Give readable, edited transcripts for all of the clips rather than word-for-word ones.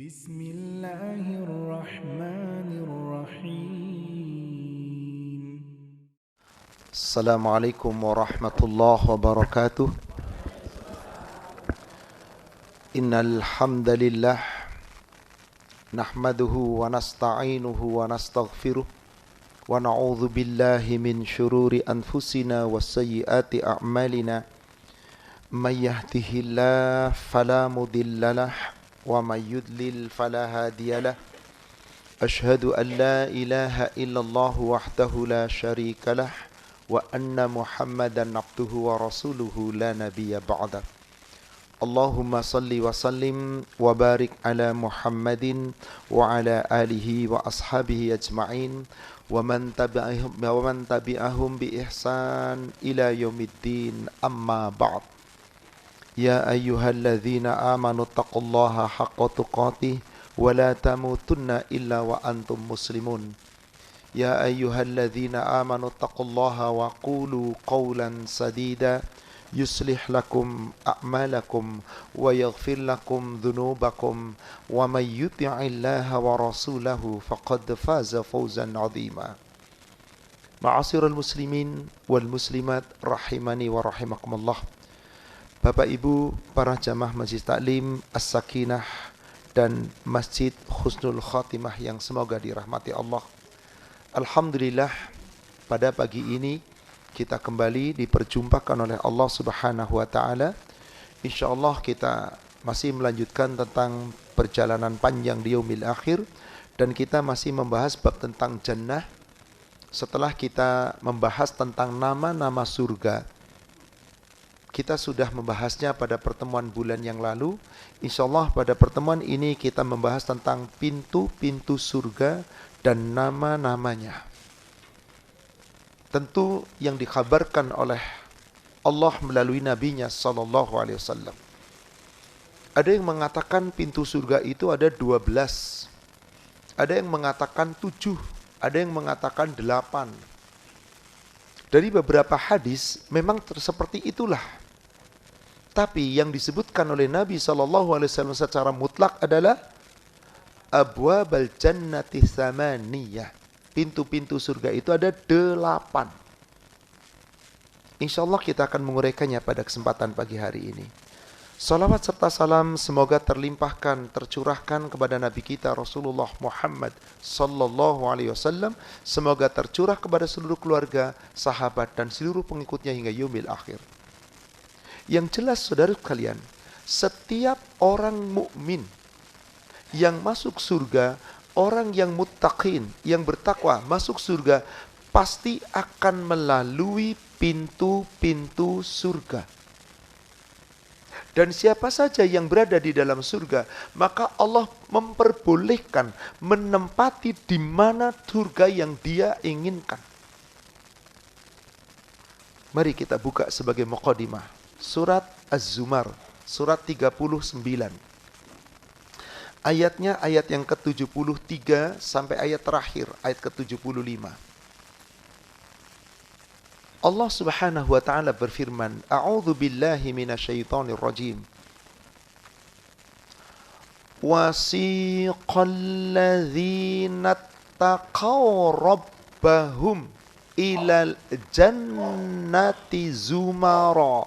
Bismillahirrahmanirrahim. Assalamualaikum warahmatullahi wabarakatuh. Innal hamdalillah nahmaduhu wa nasta'inuhu wa nastaghfiruh wa na'udzu billahi min syururi anfusina wa sayyiati a'malina. May yahdihillahu fala mudhillalah wa may yudlil fala hadiyalah. Ashhadu an la ilaha illallah wahdahu la syarikalah wa anna Muhammadan abduhu wa rasuluhu la nabiyya ba'da. Allahumma salli wa sallim wa barik ala Muhammadin wa ala alihi wa ashabihi ajma'in wa man tabi'ahum bi ihsan ila yaumiddin, amma ba'd. Ya ayyuhalladzina amanu taqullaha haqqa tuqatih wa la tamutunna illa wa antum muslimun. Ya ayyuhalladzina amanu taqullaha wa qulu qawlan sadida yuslih lakum a'malakum wa yaghfir lakum dhunubakum wa may yuti'illaha wa rasulahu faqad faza fawzan 'azima. Ma'asyiral muslimin wal muslimat rahimani wa rahimakumullah. Bapak Ibu para jamaah Masjid Taklim As-Sakinah dan Masjid Husnul Khatimah yang semoga dirahmati Allah. Alhamdulillah, pada pagi ini kita kembali diperjumpakan oleh Allah Subhanahu wa taala. Insyaallah kita masih melanjutkan tentang perjalanan panjang di yaumil akhir, dan kita masih membahas bab tentang jannah. Setelah kita membahas tentang nama-nama surga, kita sudah membahasnya pada pertemuan bulan yang lalu. Insyaallah pada pertemuan ini kita membahas tentang pintu-pintu surga dan nama-namanya. Tentu yang dikhabarkan oleh Allah melalui nabinya sallallahu alaihi wasallam. Ada yang mengatakan pintu surga itu ada 12. Ada yang mengatakan 7, ada yang mengatakan 8. Dari beberapa hadis memang seperti itulah. Tapi yang disebutkan oleh Nabi SAW secara mutlak adalah abwabal jannati tsamaniyah. Pintu-pintu surga itu ada 8. Insyaallah kita akan menguraikannya pada kesempatan pagi hari ini. Salawat serta salam semoga terlimpahkan, tercurahkan kepada Nabi kita Rasulullah Muhammad sallallahu alaihi wasallam. Semoga tercurah kepada seluruh keluarga, sahabat dan seluruh pengikutnya hingga yaumil akhir. Yang jelas saudara sekalian, setiap orang mukmin yang masuk surga, orang yang muttaqin, yang bertakwa masuk surga, pasti akan melalui pintu-pintu surga. Dan siapa saja yang berada di dalam surga, maka Allah memperbolehkan menempati di mana surga yang Dia inginkan. Mari kita buka sebagai muqaddimah surat Az-Zumar, surat 39. Ayatnya ayat yang ke-73 sampai ayat terakhir, ayat ke-75. Allah Subhanahu wa taala berfirman, A'udzu billahi minasyaitonir rajim. Wasiqal ladzina taqaw rabbahum ilal jannati zumara.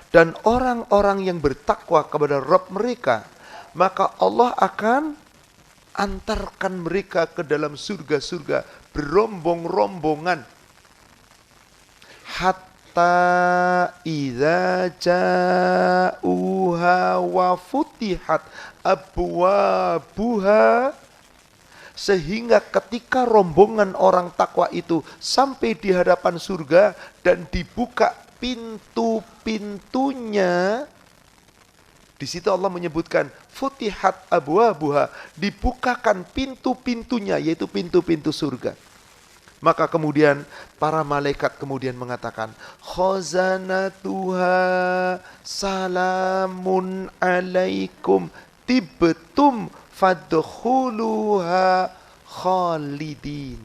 Dan orang-orang yang bertakwa kepada Rabb mereka, maka Allah akan antarkan mereka ke dalam surga-surga berombong-rombongan. Hatta idza ja'uha wa futihat abwabuha, sehingga ketika rombongan orang takwa itu sampai di hadapan surga dan dibuka pintu-pintunya, di situ Allah menyebutkan futihat abwabuha, dibukakan pintu-pintunya, yaitu pintu-pintu surga. Maka kemudian para malaikat kemudian mengatakan, khazanatuha salamun alaikum tibtum fadkhuluha khalidin.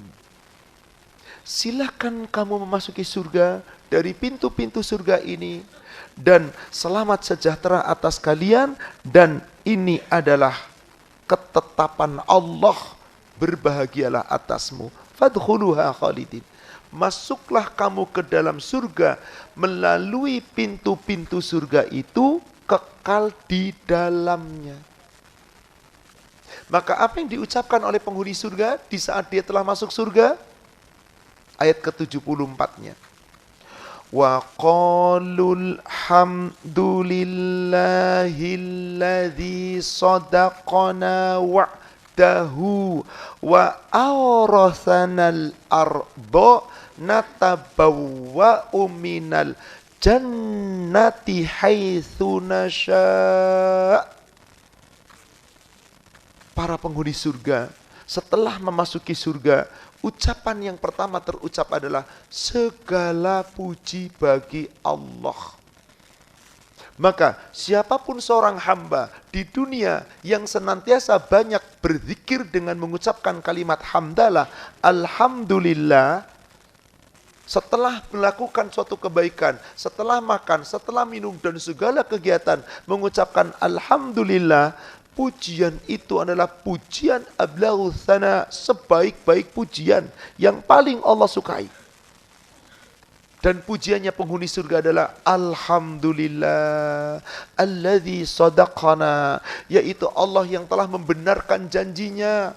Silakan kamu memasuki surga dari pintu-pintu surga ini, dan selamat sejahtera atas kalian, dan ini adalah ketetapan Allah, berbahagialah atasmu. Fadkhuluha khalidin. Masuklah kamu ke dalam surga melalui pintu-pintu surga itu, kekal di dalamnya. Maka apa yang diucapkan oleh penghuni surga di saat dia telah masuk surga? Ayat ke-74-nya. Wa qalul hamdulillahilladzi sadaqana wa'dahu wa awrathanal arda natabawwa'u minal jannati haitsu nasya'. Para penghuni surga setelah memasuki surga, ucapan yang pertama terucap adalah segala puji bagi Allah. Maka siapapun seorang hamba di dunia yang senantiasa banyak berzikir dengan mengucapkan kalimat hamdalah, alhamdulillah, setelah melakukan suatu kebaikan, setelah makan, setelah minum dan segala kegiatan mengucapkan alhamdulillah, pujian itu adalah pujian ablaghu tsana, sebaik-baik pujian yang paling Allah sukai. Dan pujiannya penghuni surga adalah alhamdulillah alladzi sadaqana, yaitu Allah yang telah membenarkan janjinya,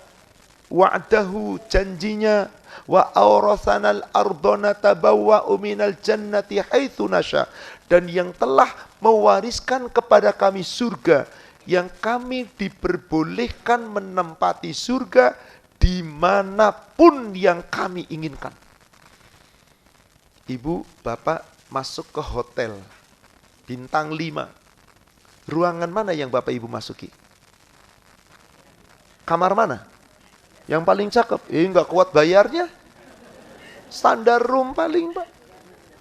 wa'dahu, janjinya, wa awrathanal ardona tabawwa'u minal jannati haitsu nasya, dan yang telah mewariskan kepada kami surga, yang kami diperbolehkan menempati surga dimanapun yang kami inginkan. Ibu, bapak masuk ke hotel bintang 5. Ruangan mana yang bapak ibu masuki? Kamar mana? Yang paling cakep? Enggak kuat bayarnya. Standar room paling, Pak.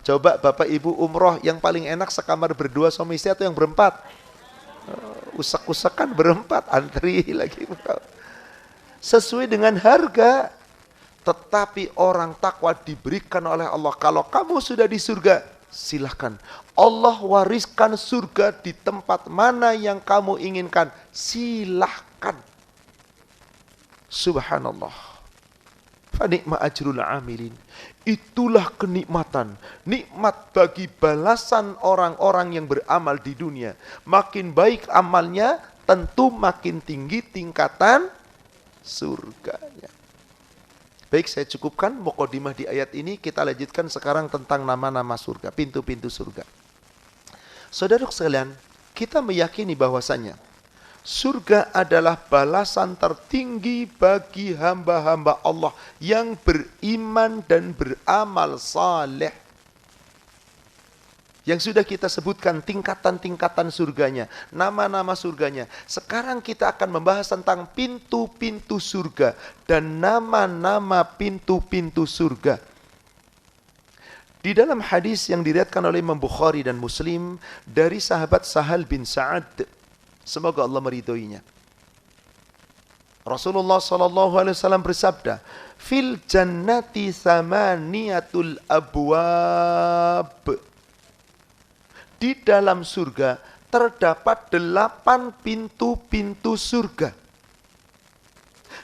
Coba bapak ibu umroh, yang paling enak sekamar berdua suami istri atau yang berempat? Usak-usakan berempat, antri lagi. Sesuai dengan harga. Tetapi orang takwa diberikan oleh Allah, kalau kamu sudah di surga, silahkan. Allah wariskan surga di tempat mana yang kamu inginkan, silahkan. Subhanallah. Fanikma ajrul amilin. Itulah kenikmatan. Nikmat bagi balasan orang-orang yang beramal di dunia. Makin baik amalnya, tentu makin tinggi tingkatan surganya. Baik, saya cukupkan mukadimah di ayat ini. Kita lanjutkan sekarang tentang nama-nama surga, pintu-pintu surga. Saudara sekalian, kita meyakini bahwasanya surga adalah balasan tertinggi bagi hamba-hamba Allah yang beriman dan beramal saleh. Yang sudah kita sebutkan tingkatan-tingkatan surganya, nama-nama surganya. Sekarang kita akan membahas tentang pintu-pintu surga dan nama-nama pintu-pintu surga. Di dalam hadis yang diriwayatkan oleh Imam Bukhari dan Muslim dari sahabat Sahal bin Sa'ad, semoga Allah meridhoinya. Rasulullah SAW bersabda, "Fil jannati thamaniyatul abwab." Di dalam surga terdapat 8 pintu-pintu surga.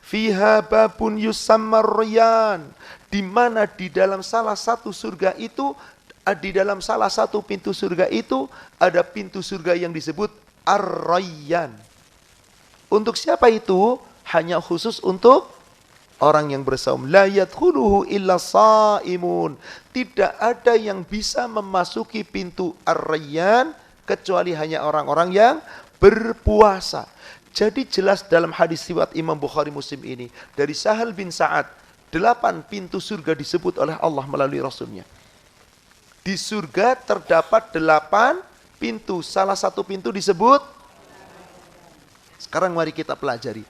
Fiha babun yusammar Rayyan, di mana di dalam salah satu surga itu, di dalam salah satu pintu surga itu ada pintu surga yang disebut Ar-Rayyan. Untuk siapa itu? Hanya khusus untuk orang yang bersaum. La yadkhuluhu illa shaimun. Tidak ada yang bisa memasuki pintu Ar-Rayyan kecuali hanya orang-orang yang berpuasa. Jadi jelas dalam hadis riwayat Imam Bukhari Muslim ini dari Sahal bin Sa'ad, 8 pintu surga disebut oleh Allah melalui Rasulnya. Di surga terdapat 8 pintu. Salah satu pintu disebut. Sekarang mari kita pelajari.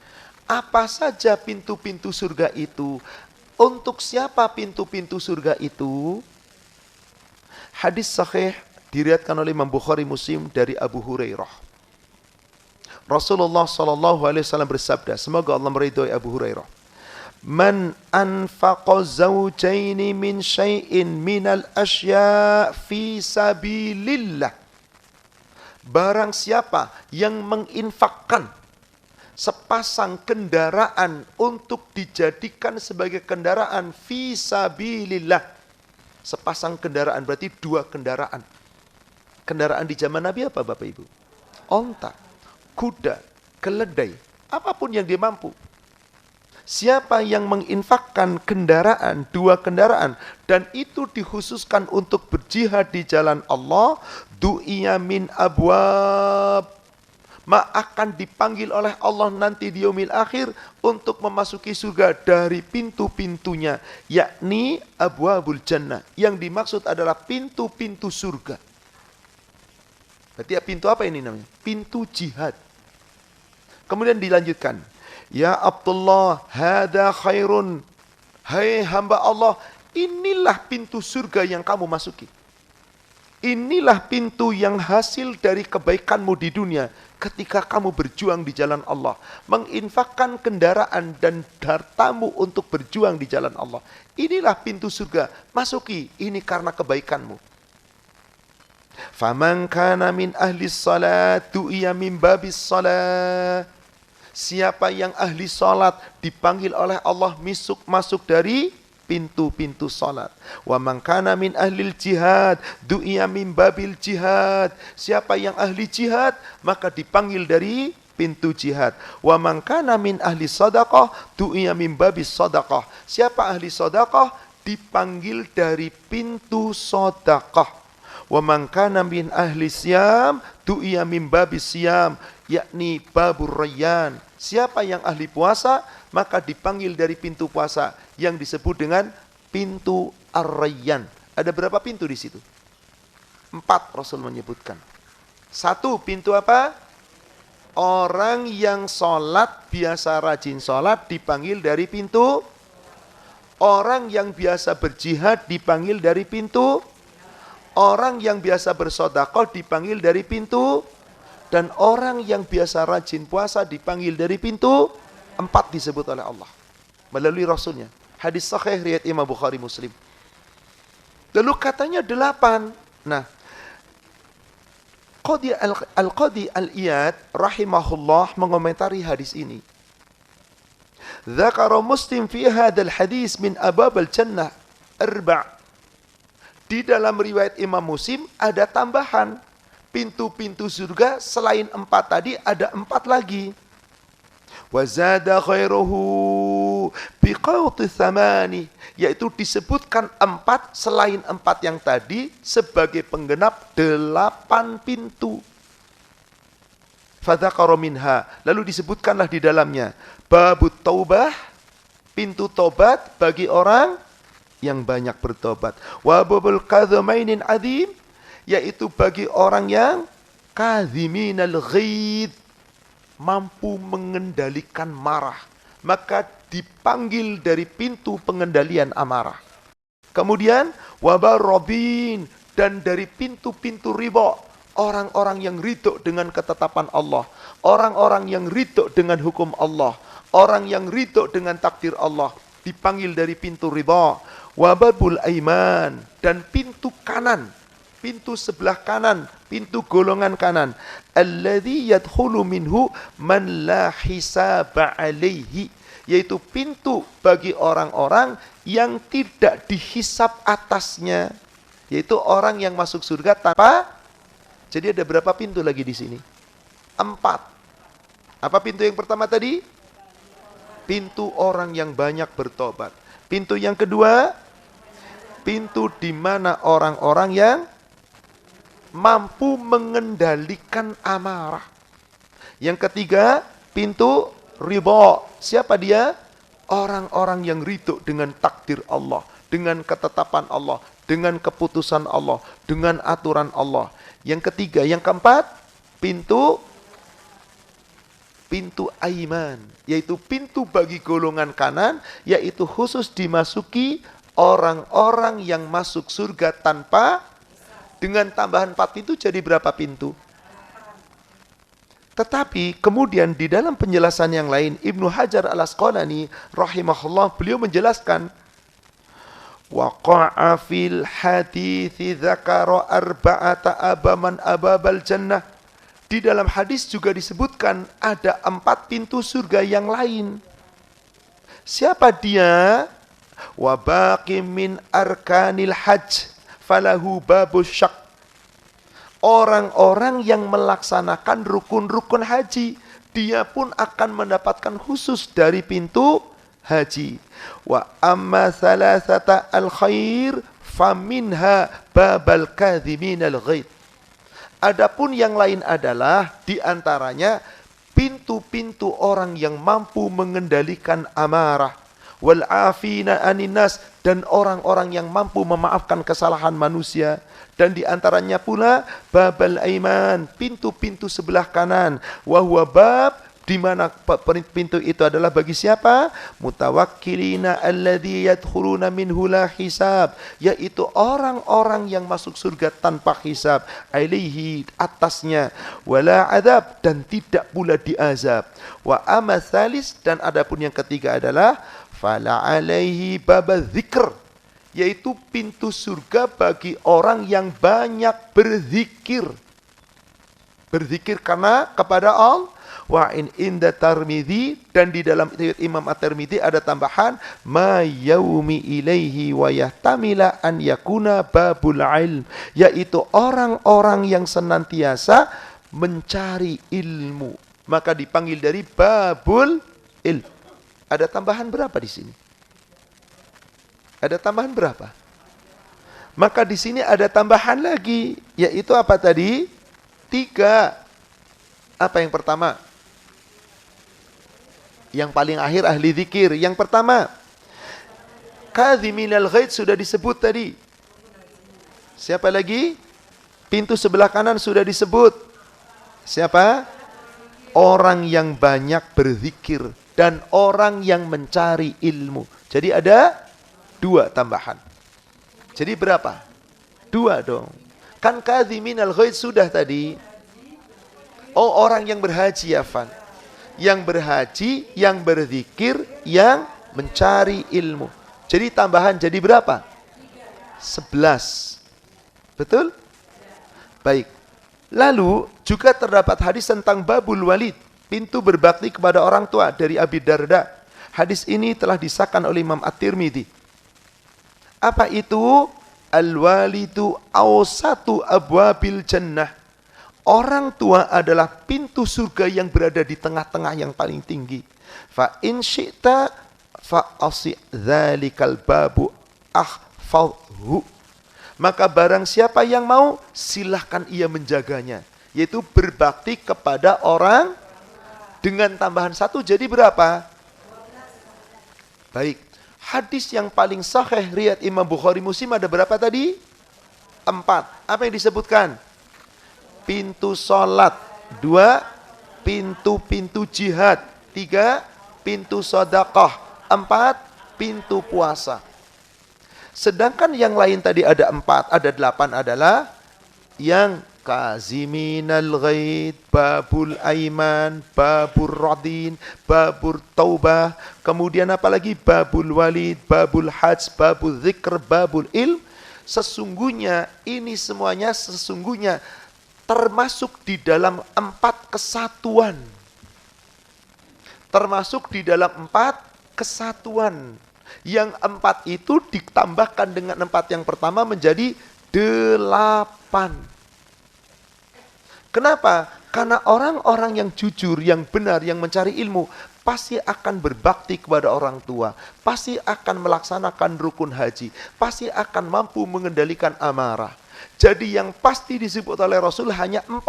Apa saja pintu-pintu surga itu? Untuk siapa pintu-pintu surga itu? Hadis sahih diriwayatkan oleh Imam Bukhari Muslim dari Abu Hurairah. Rasulullah SAW bersabda, semoga Allah meridhai Abu Hurairah. Man anfaqa zawjaini min syai'in minal asya' fi sabilillah. barang siapa yang menginfakkan sepasang kendaraan untuk dijadikan sebagai kendaraan fisabilillah. Sepasang kendaraan berarti 2 kendaraan. Kendaraan di zaman Nabi apa Bapak Ibu? Onta, kuda, keledai, apapun yang dia mampu. Siapa yang menginfakkan kendaraan, 2 kendaraan, dan itu dikhususkan untuk berjihad di jalan Allah, du'iya min abwab, akan dipanggil oleh Allah nanti di yaumil akhir untuk memasuki surga dari pintu-pintunya, yakni abwabul jannah. Yang dimaksud adalah pintu-pintu surga. Berarti ya pintu apa ini namanya? Pintu jihad. Kemudian dilanjutkan, ya Abdullah, hada khairun. Hai hamba Allah, inilah pintu surga yang kamu masuki. Inilah pintu yang hasil dari kebaikanmu di dunia ketika kamu berjuang di jalan Allah. Menginfakkan kendaraan dan hartamu untuk berjuang di jalan Allah. Inilah pintu surga. Masuki, ini karena kebaikanmu. Faman kana min ahli salat du'iya min babis salat. Siapa yang ahli salat dipanggil oleh Allah masuk dari pintu-pintu salat. Wa man kana min ahlil jihad du'iya min babil jihad. Siapa yang ahli jihad maka dipanggil dari pintu jihad. Wa man kana min ahli sedekah du'iya min babis sedekah. Siapa ahli sedekah dipanggil dari pintu sedekah. Wa man kana min ahli siyam du'iya min babis siyam, yakni babur rayyan. Siapa yang ahli puasa maka dipanggil dari pintu puasa yang disebut dengan pintu ar-rayyan. Ada berapa pintu di situ? 4 Rasul menyebutkan. 1 pintu apa? Orang yang sholat, biasa rajin sholat dipanggil dari pintu. Orang yang biasa berjihad dipanggil dari pintu. Orang yang biasa bersedekah dipanggil dari pintu. Dan orang yang biasa rajin puasa dipanggil dari pintu. 4 disebut oleh Allah melalui Rasulnya. Hadis sahih riwayat Imam Bukhari Muslim. Lalu katanya 8. Nah, Al-Qadi Al-Iyad rahimahullah mengomentari hadis ini. Dzakara Muslim fi hadzal hadis min abwab al-jannah 4. Di dalam riwayat Imam Muslim ada tambahan pintu-pintu surga selain 4 tadi ada 4 lagi. Wa zada khairuhu biqauti thamani, yaitu disebutkan 4 selain 4 yang tadi sebagai penggenap 8 pintu. Fadzakara minha, lalu disebutkanlah di dalamnya babut taubah, pintu tobat bagi orang yang banyak bertobat. Wa babul kadhimainin adzim, yaitu bagi orang yang kadhiminal ghaid, mampu mengendalikan marah, maka dipanggil dari pintu pengendalian amarah. Kemudian wabar robin, dan dari pintu-pintu ridha, orang-orang yang ridho dengan ketetapan Allah, orang-orang yang ridho dengan hukum Allah, orang yang ridho dengan takdir Allah, dipanggil dari pintu ridha. Wababul aiman, dan pintu kanan, pintu sebelah kanan, pintu golongan kanan. Alladzi yadkhulu minhu man la hisaba alaihi, yaitu pintu bagi orang-orang yang tidak dihisab atasnya, yaitu orang yang masuk surga tanpa. Jadi ada berapa pintu lagi di sini? 4. Apa pintu yang pertama tadi? Pintu orang yang banyak bertobat. Pintu yang kedua, pintu di mana orang-orang yang mampu mengendalikan amarah. Yang ketiga, pintu ridha. Siapa dia? Orang-orang yang ridho dengan takdir Allah, dengan ketetapan Allah, dengan keputusan Allah, dengan aturan Allah. Yang ketiga, yang keempat, pintu aiman, yaitu pintu bagi golongan kanan, yaitu khusus dimasuki orang-orang yang masuk surga tanpa. Dengan tambahan 4 pintu jadi berapa pintu? Tetapi kemudian di dalam penjelasan yang lain, Ibnu Hajar Al-Asqalani rahimahullah, beliau menjelaskan, waqa'a fil hadithi dzakara arba'ata abaman ababal jannah. Di dalam hadis juga disebutkan ada 4 pintu surga yang lain. Siapa dia? Wa baqi min arkanil hajj falahu babus syak. Orang-orang yang melaksanakan rukun-rukun haji, dia pun akan mendapatkan khusus dari pintu haji. Wa amma thalathata al-khair faminha babal kadhiminal ghaid. Adapun yang lain adalah diantaranya pintu-pintu orang yang mampu mengendalikan amarah, wal afina aninas, dan orang-orang yang mampu memaafkan kesalahan manusia. Dan diantaranya pula babal aiman, pintu-pintu sebelah kanan, wa huwa bab, di mana pintu itu adalah bagi siapa? Mutawakkilina alladzi yadkhuluna minhu la hisab, yaitu orang-orang yang masuk surga tanpa hisab, alaihi, atasnya, wala adab, dan tidak pula diazab. Wa amma tsalis, dan adapun yang ketiga adalah fala alaihi babal dzikr, yaitu pintu surga bagi orang yang banyak berzikir. Berzikir karena kepada Allah. Wa in inda Tirmidzi, dan di dalam Imam At-Tirmidzi ada tambahan ma yaumi ilaihi wa yahtamila an yakuna babul ilm, yaitu orang-orang yang senantiasa mencari ilmu, maka dipanggil dari babul ilm. Ada tambahan berapa di sini? Ada tambahan berapa? Maka di sini ada tambahan lagi, yaitu apa tadi? 3. Apa yang pertama? Yang paling akhir ahli zikir. Yang pertama, kadhiminal ghaid sudah disebut tadi. Siapa lagi? Pintu sebelah kanan sudah disebut. Siapa? Orang yang banyak berzikir dan orang yang mencari ilmu. Jadi ada 2 tambahan. Jadi berapa? 2 dong. Kan kadhiminal ghaid sudah tadi. Oh, orang yang berhaji ya, Fan. Yang berhaji, yang berzikir, yang mencari ilmu. Jadi tambahan jadi berapa? 11. Betul? Baik. Lalu juga terdapat hadis tentang babul walid, pintu berbakti kepada orang tua, dari Abi Darda. Hadis ini telah disahkan oleh Imam At-Tirmidzi. Apa itu? Al-walidu awsatu abwabil jannah. Orang tua adalah pintu surga yang berada di tengah-tengah yang paling tinggi. Fa in syi'ta fa asi dzalikal babu ahfadhu. Maka barang siapa yang mau, silahkan ia menjaganya, yaitu berbakti kepada orang dengan tambahan 1 jadi berapa? Baik. Hadis yang paling sahih riwayat Imam Bukhari Muslim ada berapa tadi? 4. Apa yang disebutkan? Pintu sholat, 2 pintu-pintu jihad, 3 pintu sedekah, 4 pintu puasa. Sedangkan yang lain tadi ada 4, ada 8 adalah yang kaziminal ghaid, babul aiman, babur radin, babur taubah, kemudian apa lagi? Babul walid, babul hajj, babul zikr, babul ilm. Sesungguhnya ini semuanya termasuk di dalam 4 kesatuan. Termasuk di dalam 4 kesatuan. Yang 4 itu ditambahkan dengan 4 yang pertama menjadi 8. Kenapa? Karena orang-orang yang jujur, yang benar, yang mencari ilmu, pasti akan berbakti kepada orang tua, pasti akan melaksanakan rukun haji, pasti akan mampu mengendalikan amarah. Jadi yang pasti disebut oleh Rasul hanya 4.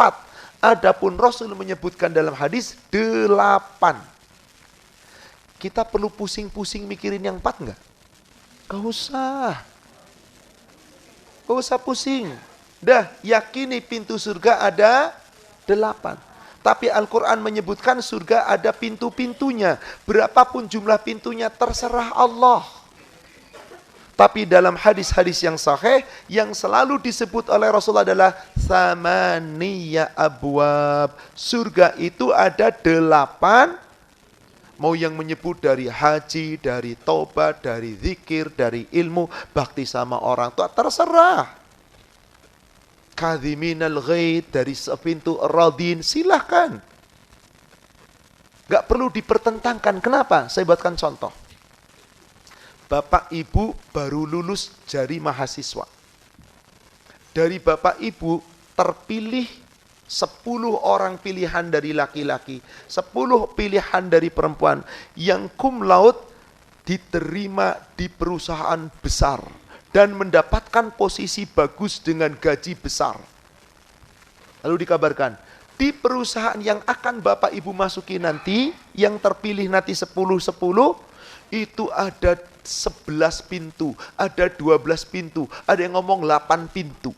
Adapun Rasul menyebutkan dalam hadis 8. Kita perlu pusing-pusing mikirin yang 4 enggak? Gak usah. Gak usah pusing. Dah, yakini pintu surga ada 8. Tapi Al-Quran menyebutkan surga ada pintu-pintunya. Berapapun jumlah pintunya terserah Allah. Tapi dalam hadis-hadis yang sahih, yang selalu disebut oleh Rasulullah adalah thamaniyya abwab. Surga itu ada 8. Mau yang menyebut dari haji, dari taubat, dari zikir, dari ilmu, bakti sama orang tua, terserah. kadhiminal ghaid, dari pintu radin, silahkan. Gak perlu dipertentangkan. Kenapa? Saya buatkan contoh. Bapak Ibu baru lulus dari mahasiswa. Dari Bapak Ibu terpilih 10 orang pilihan dari laki-laki, 10 pilihan dari perempuan yang cum laude diterima di perusahaan besar dan mendapatkan posisi bagus dengan gaji besar. Lalu dikabarkan, di perusahaan yang akan Bapak Ibu masuki nanti, yang terpilih nanti 10-10, itu ada 11 pintu, ada 12 pintu, ada yang ngomong 8 pintu.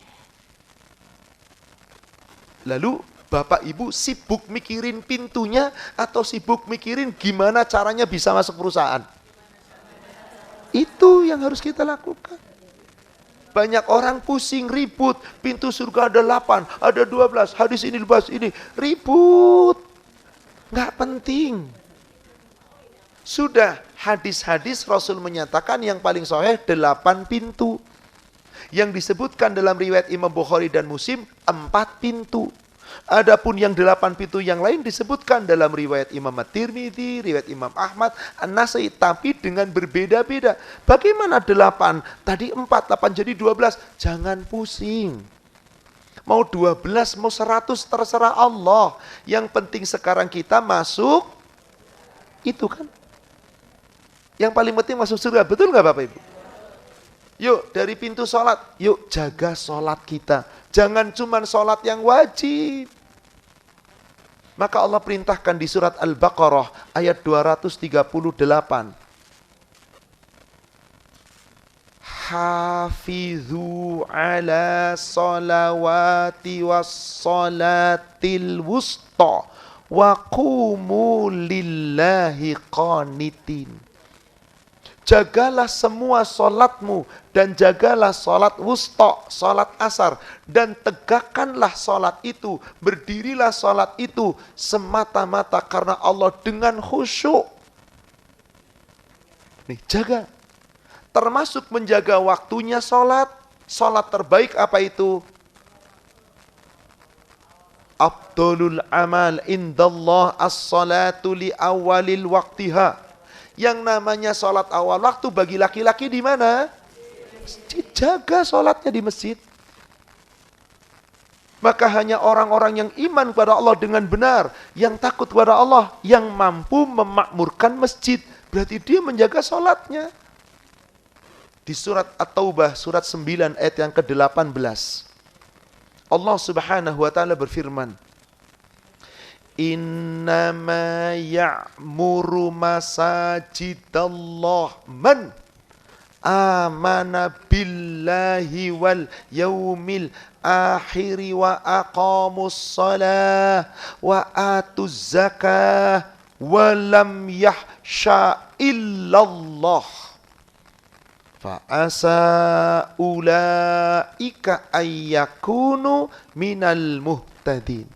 Lalu Bapak Ibu sibuk mikirin pintunya atau sibuk mikirin gimana caranya bisa masuk perusahaan? Itu yang harus kita lakukan. Banyak orang pusing, ribut. Pintu surga ada 8, ada 12. Hadis ini dibahas ini. Ribut. Nggak penting. Sudah hadis-hadis Rasul menyatakan yang paling sahih 8 pintu. Yang disebutkan dalam riwayat Imam Bukhari dan Muslim 4 pintu. Adapun yang 8 pintu yang lain disebutkan dalam riwayat Imam At-Tirmidzi, riwayat Imam Ahmad, An-Nasai, tapi dengan berbeda-beda. Bagaimana 8? Tadi 4, 8 jadi 12. Jangan pusing. Mau 12, mau 100, terserah Allah. Yang penting sekarang kita masuk, itu kan. Yang paling penting masuk surga, betul nggak Bapak Ibu? Yuk dari pintu sholat, yuk jaga sholat kita. Jangan cuma sholat yang wajib. Maka Allah perintahkan di surat Al-Baqarah ayat 238. Hafidhu ala salawati was salatil wusta wa qumu lillahi qanitin. Jagalah semua solatmu dan jagalah solat wusta, solat asar. Dan tegakkanlah solat itu, berdirilah solat itu semata-mata karena Allah dengan khusyuk. Nih, jaga. Termasuk menjaga waktunya solat. Solat terbaik apa itu? Afdalul amal indallah as-salatu li awalil waqtiha. Yang namanya sholat awal waktu bagi laki-laki di mana? Masjid. Jaga sholatnya di masjid. Maka hanya orang-orang yang iman kepada Allah dengan benar, yang takut kepada Allah, yang mampu memakmurkan masjid. Berarti dia menjaga sholatnya. Di surat At-Taubah, surat 9 ayat yang ke-18. Allah subhanahu wa ta'ala berfirman, Innama ya'muru masajidallah man amana billahi wal yaumil akhiri wa aqamus salah wa atuz zakah wa lam yahsha illallah fa asa ulaika ayyakunu minal muhtadin.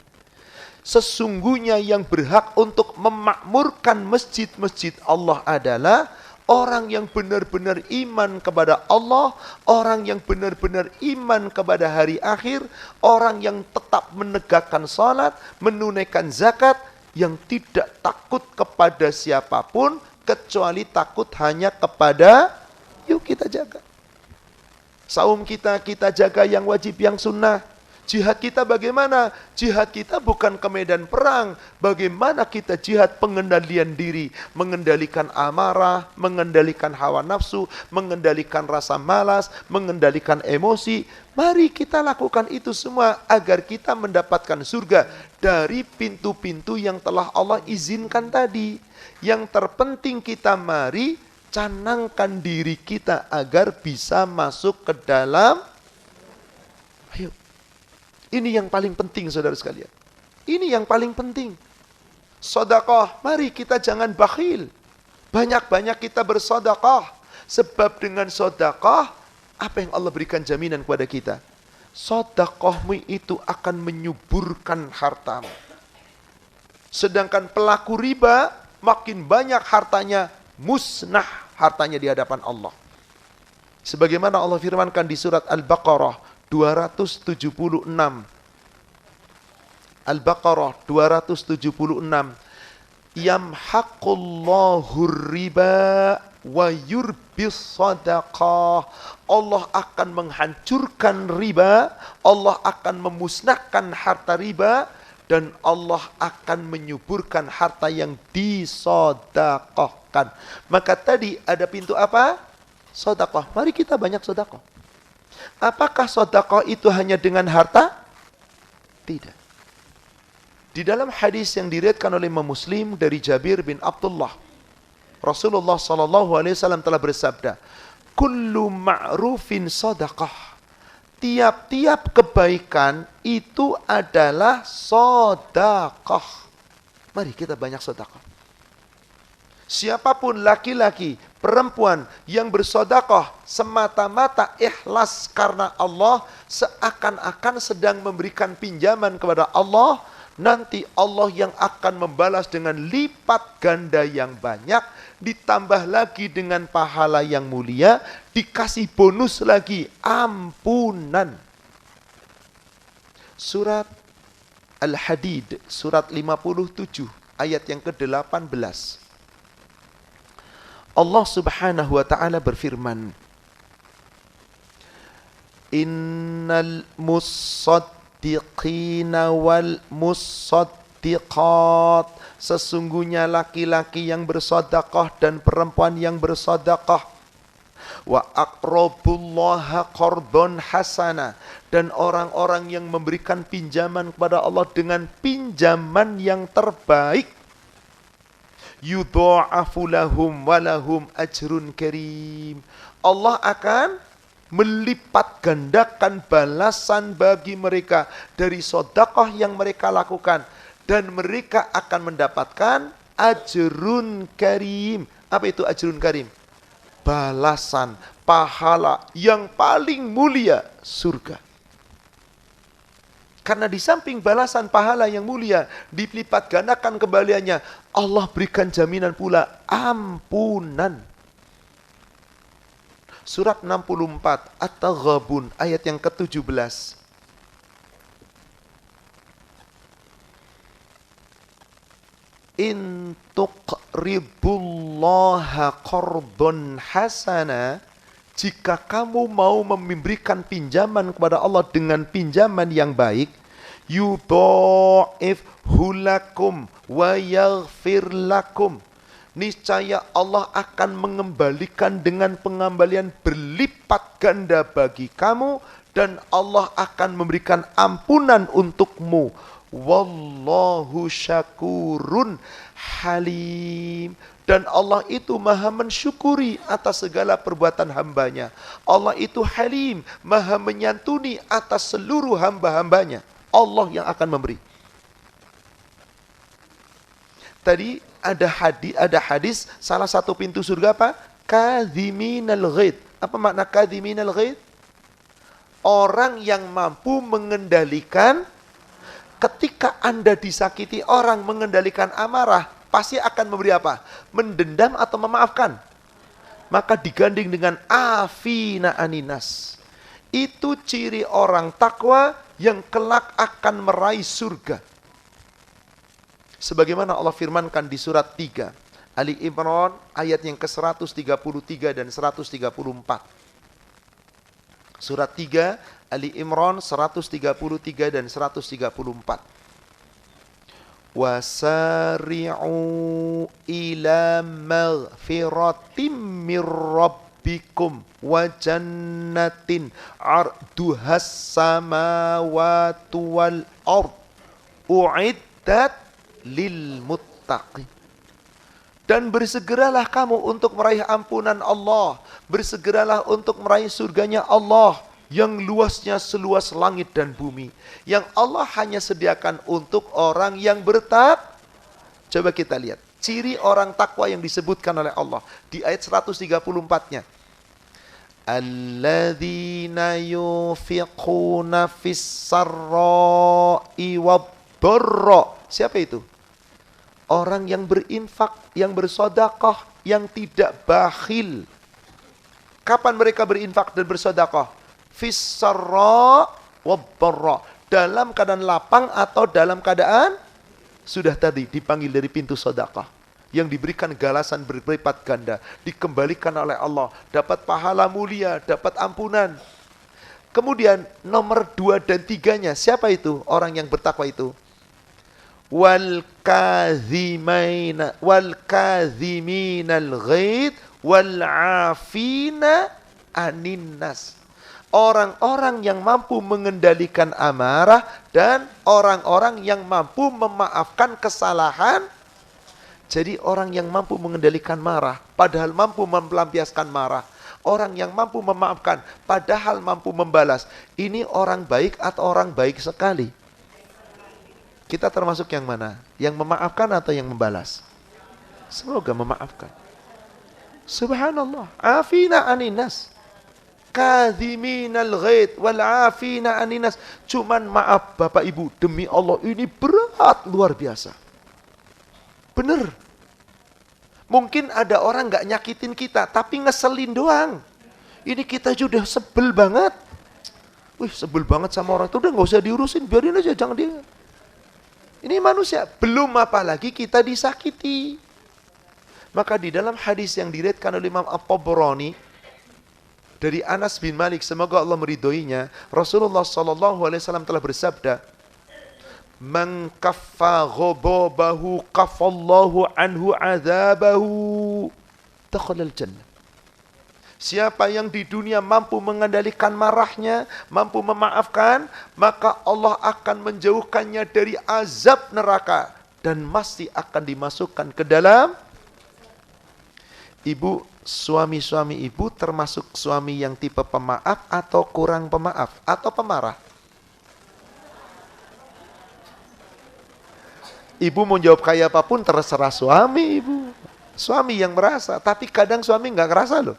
Sesungguhnya yang berhak untuk memakmurkan masjid-masjid Allah adalah orang yang benar-benar iman kepada Allah, orang yang benar-benar iman kepada hari akhir, orang yang tetap menegakkan salat, menunaikan zakat, yang tidak takut kepada siapapun, kecuali takut hanya kepada, yuk kita jaga. Saum kita jaga yang wajib, yang sunnah. Jihad kita bagaimana? Jihad kita bukan ke medan perang. Bagaimana kita jihad pengendalian diri. Mengendalikan amarah, mengendalikan hawa nafsu, mengendalikan rasa malas, mengendalikan emosi. Mari kita lakukan itu semua agar kita mendapatkan surga dari pintu-pintu yang telah Allah izinkan tadi. Yang terpenting kita mari canangkan diri kita agar bisa masuk ke dalam. Ayo. Ini yang paling penting saudara sekalian. Ini yang paling penting. Sedekah, mari kita jangan bakhil. Banyak-banyak kita bersedekah. Sebab dengan sedekah, apa yang Allah berikan jaminan kepada kita? Sedekahmu itu akan menyuburkan hartamu. Sedangkan pelaku riba, makin banyak hartanya, musnah hartanya di hadapan Allah. Sebagaimana Allah firmankan di surat Al-Baqarah 276. Al-Baqarah 276. Yamhaqullahu riba wa yurbis sadaqah. Allah akan menghancurkan riba, Allah akan memusnahkan harta riba, dan Allah akan menyuburkan harta yang disedekahkan. Maka tadi ada pintu apa? Sedekah. Mari kita banyak sedekah. Apakah sedekah itu hanya dengan harta? Tidak. Di dalam hadis yang diriwayatkan oleh Imam Muslim dari Jabir bin Abdullah, Rasulullah SAW telah bersabda, kullu ma'rufin sedekah. Tiap-tiap kebaikan itu adalah sedekah. Mari kita banyak sedekah. Siapapun laki-laki, perempuan yang bersedekah semata-mata ikhlas karena Allah, seakan-akan sedang memberikan pinjaman kepada Allah, nanti Allah yang akan membalas dengan lipat ganda yang banyak, ditambah lagi dengan pahala yang mulia, dikasih bonus lagi, ampunan. Surat Al-Hadid, surat 57, ayat yang ke-18. Allah subhanahu wa ta'ala berfirman, Innal musaddiqina wal musaddiqat. Sesungguhnya laki-laki yang bersedekah dan perempuan yang bersedekah. Wa aqrabullaha qardhan hasana. Dan orang-orang yang memberikan pinjaman kepada Allah dengan pinjaman yang terbaik. Yudha'afu lahum walahum ajrun karim. Allah akan melipat gandakan balasan bagi mereka dari sedekah yang mereka lakukan, dan mereka akan mendapatkan ajrun karim. Apa itu ajrun karim? Balasan, pahala yang paling mulia, surga. Karena di samping balasan pahala yang mulia, dilipat gandakan kembaliannya, Allah berikan jaminan pula ampunan. Surat 64 At-Taghabun ayat yang ke-17. In tuqridullaha qardhan hasana. Jika kamu mau memberikan pinjaman kepada Allah dengan pinjaman yang baik, yudha'ifhu lakum wa yaghfir lakum. Niscaya Allah akan mengembalikan dengan pengembalian berlipat ganda bagi kamu, dan Allah akan memberikan ampunan untukmu. Wallahu syakurun halim. Dan Allah itu maha mensyukuri atas segala perbuatan hambanya. Allah itu halim, maha menyantuni atas seluruh hamba-hambanya. Allah yang akan memberi. Tadi ada hadis salah satu pintu surga apa? Kadhiminal ghaid. Apa makna kadhiminal ghaid? Orang yang mampu mengendalikan, ketika Anda disakiti orang, mengendalikan amarah, pasti akan memberi apa? Mendendam atau memaafkan. Maka diganding dengan afina aninas. Itu ciri orang takwa yang kelak akan meraih surga. Sebagaimana Allah firmankan di surat 3 Ali Imran ayat yang ke-133 dan 134. Surat 3 Ali Imran 133 dan 134. Wasari'u ila maghfiratim mir rabbikum wa jannatin arduhas samawati wal ard u'iddat lil muttaqin. Dan bersegeralah kamu untuk meraih ampunan Allah, bersegeralah untuk meraih surganya Allah yang luasnya seluas langit dan bumi, yang Allah hanya sediakan untuk orang yang bertakwa. Coba kita lihat ciri orang takwa yang disebutkan oleh Allah di ayat 134-nya. Alladzina yunfiquna fis sarra'i wad-dharra. Siapa itu? Orang yang berinfak, yang bersedekah, yang tidak bakhil. Kapan mereka berinfak dan bersedekah? fis-sarra wad-dharra. Dalam keadaan lapang atau dalam keadaan sudah tadi dipanggil dari pintu sedekah yang diberikan galasan berlipat ganda, dikembalikan oleh Allah, dapat pahala mulia, dapat ampunan. Kemudian nomor 2 dan 3-nya, siapa itu orang yang bertakwa itu? Wal kadhiminal ghaidh wal 'afina 'anin nas. Orang-orang yang mampu mengendalikan amarah dan orang-orang yang mampu memaafkan kesalahan. Jadi orang yang mampu mengendalikan marah padahal mampu melampiaskan marah. Orang yang mampu memaafkan padahal mampu membalas. Ini orang baik atau orang baik sekali? Kita termasuk yang mana? Yang memaafkan atau yang membalas? Semoga memaafkan. Subhanallah. Afina aninas. Kadhiminal ghaidh wal afina aninas. Cuman maaf Bapak Ibu, demi Allah ini berat luar biasa. Bener. Mungkin ada orang gak nyakitin kita, tapi ngeselin doang. Ini kita sudah sebel banget. Wih, sebel banget sama orang itu, udah gak usah diurusin, biarin aja, jangan dia. Ini manusia, belum apalagi kita disakiti. Maka di dalam hadis yang diriwayatkan oleh Imam At-Tabrani dari Anas bin Malik, semoga Allah meridhoinya, Rasulullah SAW telah bersabda, "Man kaffa ghababahu kafallahu anhu adzabahu, dakhalal jannah." Siapa yang di dunia mampu mengendalikan marahnya, mampu memaafkan, maka Allah akan menjauhkannya dari azab neraka dan masih akan dimasukkan ke dalam. Ibu, suami-suami ibu termasuk suami yang tipe pemaaf atau kurang pemaaf atau pemarah? Ibu mau jawab kayak apapun terserah suami ibu. Suami yang merasa, tapi kadang suami nggak ngerasa loh.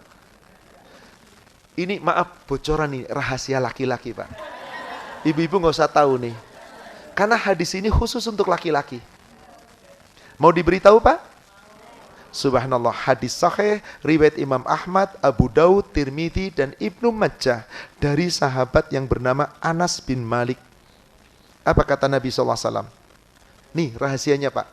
Ini maaf bocoran nih, rahasia laki-laki Pak. Ibu-ibu nggak usah tahu nih. Karena hadis ini khusus untuk laki-laki. Mau diberitahu Pak? Subhanallah, hadis sahih riwayat Imam Ahmad, Abu Daud, Tirmidzi dan Ibnu Majah dari sahabat yang bernama Anas bin Malik. Apa kata Nabi SAW? Nih rahasianya Pak.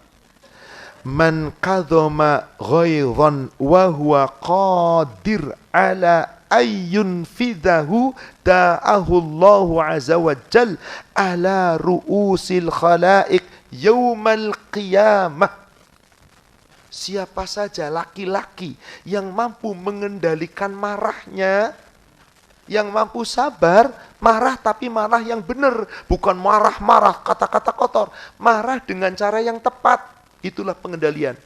Man kadhama ghaidhan wa huwa qadir ala ayyun fidahu da'ahu Allahu azza wa jal ala ru'usil khalaik yaumal qiyamah. Siapa saja laki-laki yang mampu mengendalikan marahnya, yang mampu sabar, marah tapi marah yang benar, bukan marah-marah kata-kata kotor, marah dengan cara yang tepat, itulah pengendalian.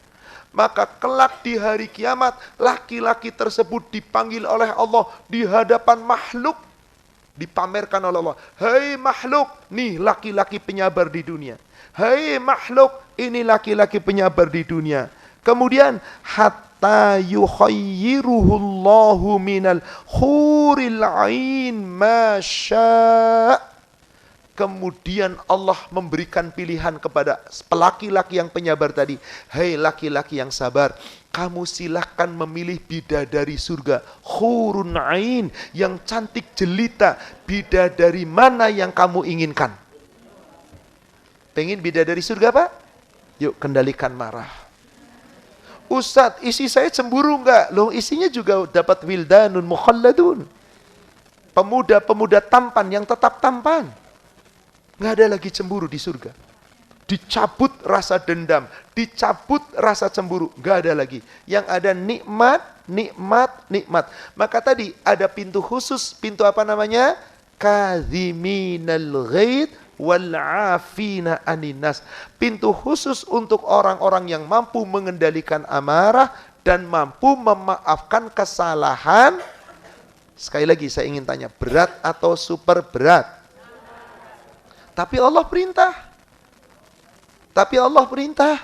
Maka kelak di hari kiamat, laki-laki tersebut dipanggil oleh Allah di hadapan makhluk, dipamerkan oleh Allah. Hei makhluk, nih laki-laki penyabar di dunia. Hei makhluk, ini laki-laki penyabar di dunia. Kemudian hatta yukhayyiruhullahu minal huril ain masya'. Kemudian Allah memberikan pilihan kepada laki-laki yang penyabar tadi. Hei laki-laki yang sabar, kamu silahkan memilih bidadari surga. Hurun ain, yang cantik jelita. Bidadari mana yang kamu inginkan? Pengen bidadari surga Pak? Yuk kendalikan marah. Ustadz, isi saya cemburu enggak? Loh isinya juga dapat wildanun mukhalladun. Pemuda-pemuda tampan yang tetap tampan. Nggak ada lagi cemburu di surga. Dicabut rasa dendam, dicabut rasa cemburu, nggak ada lagi. Yang ada nikmat, nikmat, nikmat. Maka tadi ada pintu khusus, pintu apa namanya? Kadhiminal ghaidh wal afina aninas. Pintu khusus untuk orang-orang yang mampu mengendalikan amarah dan mampu memaafkan kesalahan. Sekali lagi saya ingin tanya, berat atau super berat? Tapi Allah perintah. Tapi Allah perintah.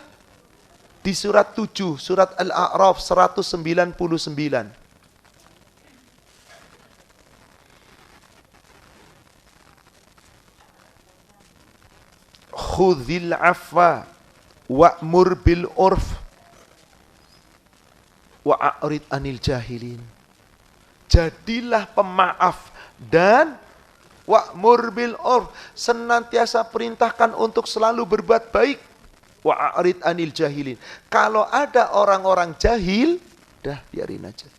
Di surat 7, surat Al-A'raf 199. Khudhil afwa wa'mur bil urf wa'arid anil jahilin. Jadilah pemaaf dan wa'mur bil urf, senantiasa perintahkan untuk selalu berbuat baik. Wa'arid anil jahilin. Kalau ada orang-orang jahil, dah biarin aja.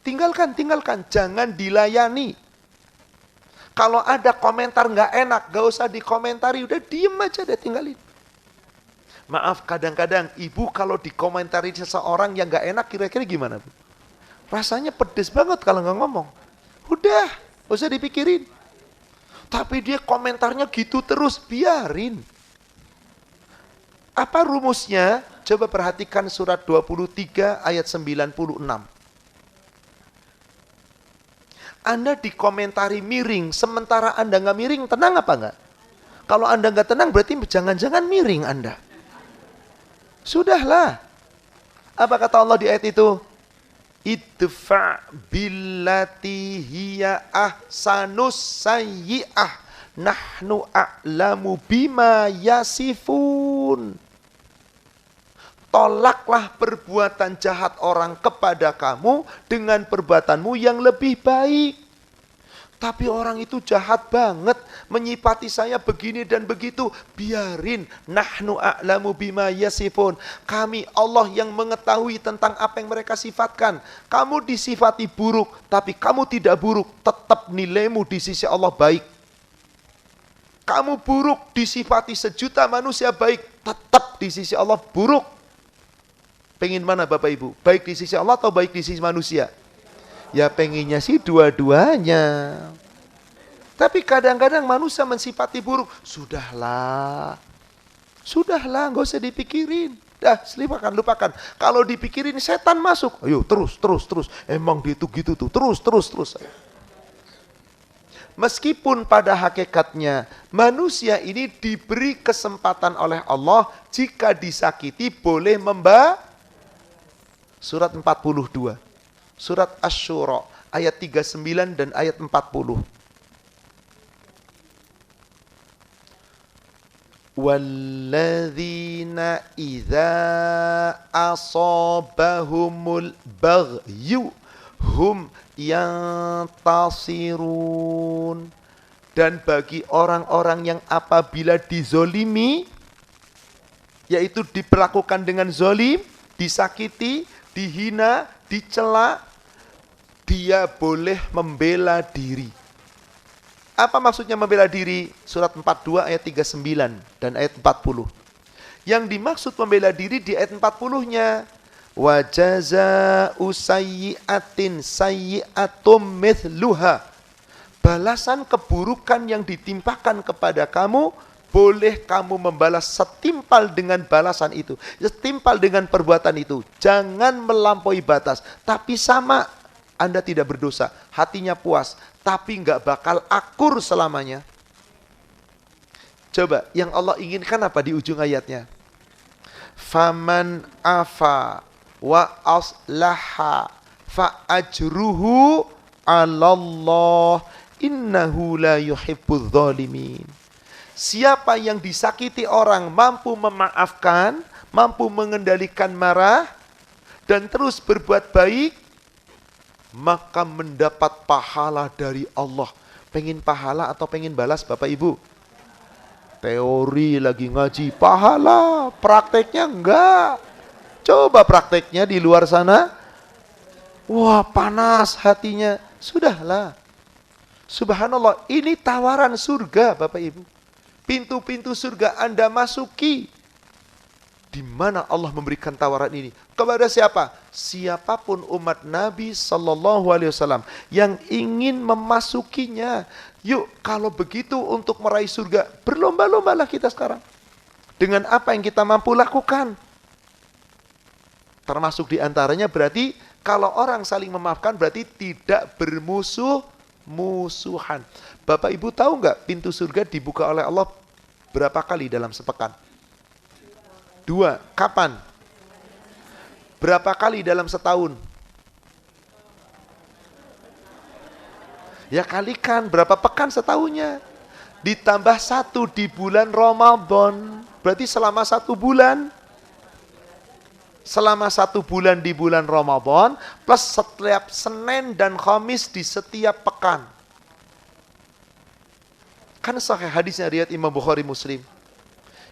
Tinggalkan, jangan dilayani. Kalau ada komentar nggak enak, nggak usah dikomentari, udah diem aja, deh tinggalin. Maaf, kadang-kadang ibu kalau dikomentari seseorang yang nggak enak, kira-kira gimana, Bu? Rasanya pedes banget kalau nggak ngomong. Udah, nggak usah dipikirin. Tapi dia komentarnya gitu terus, biarin. Apa rumusnya? Coba perhatikan surat 23 ayat 96. Anda dikomentari miring, sementara Anda nggak miring, tenang apa nggak? Kalau Anda nggak tenang, berarti jangan-jangan miring Anda. Sudahlah. Apa kata Allah di ayat itu? Idfa billati hiya ahsanus sayyi'ah nahnu a'lamu bima yasifun. Tolaklah perbuatan jahat orang kepada kamu dengan perbuatanmu yang lebih baik. Tapi orang itu jahat banget, menyifati saya begini dan begitu. Biarin, nahnu a'lamu bima yasifun. Kami Allah yang mengetahui tentang apa yang mereka sifatkan. Kamu disifati buruk, tapi kamu tidak buruk. Tetap nilaimu di sisi Allah baik. Kamu buruk, disifati sejuta manusia baik. Tetap di sisi Allah buruk. Pengen mana Bapak Ibu? Baik di sisi Allah atau baik di sisi manusia? Ya pengennya sih dua-duanya. Tapi kadang-kadang manusia mensifati buruk. Sudahlah, nggak usah dipikirin. Dah, lupakan. Kalau dipikirin setan masuk. Ayo terus. Emang dia itu gitu tuh. Terus. Meskipun pada hakikatnya manusia ini diberi kesempatan oleh Allah, jika disakiti boleh Surat 42. Surat Asy-Syura ayat 39 dan ayat 40. Walladzina idza asabahumul baghyu hum yantasirun. Dan bagi orang-orang yang apabila dizolimi, yaitu diperlakukan dengan zolim, disakiti, dihina, dicela, dia boleh membela diri. Apa maksudnya membela diri? Surat 42 ayat 39 dan ayat 40. Yang dimaksud membela diri di ayat 40-nya. Wa jazaa'u sayyi'atin sayyi'atum mithluha. Balasan keburukan yang ditimpakan kepada kamu, boleh kamu membalas setimpal dengan balasan itu. Setimpal dengan perbuatan itu. Jangan melampaui batas. Tapi sama, Anda tidak berdosa. Hatinya puas. Tapi nggak bakal akur selamanya. Coba, yang Allah inginkan apa di ujung ayatnya? Faman afa wa aslaha fa ajruhu 'alallah innahu la yuhibbudz zalimin. Siapa yang disakiti orang mampu memaafkan, mampu mengendalikan marah, dan terus berbuat baik, maka mendapat pahala dari Allah. Pengen pahala atau pengen balas Bapak Ibu? Teori lagi ngaji, pahala, prakteknya enggak. Coba prakteknya di luar sana, wah panas hatinya. Sudahlah. Subhanallah, ini tawaran surga Bapak Ibu. Pintu-pintu surga Anda masuki. Di mana Allah memberikan tawaran ini? Kepada siapa? Siapapun umat Nabi Sallallahu Alaihi Wasallam yang ingin memasukinya. Yuk, kalau begitu untuk meraih surga, berlomba-lombalah kita sekarang. Dengan apa yang kita mampu lakukan. Termasuk diantaranya berarti kalau orang saling memaafkan berarti tidak bermusuhan. Bapak Ibu tahu nggak pintu surga dibuka oleh Allah berapa kali dalam sepekan? 2. Kapan? Berapa kali dalam setahun? Ya kalikan berapa pekan setahunnya? Ditambah 1 di bulan Ramadan. Berarti selama 1 bulan. selama 1 bulan di bulan Ramadan, plus setiap Senin dan Khamis di setiap pekan. Kan sahih hadisnya riwayat Imam Bukhari Muslim.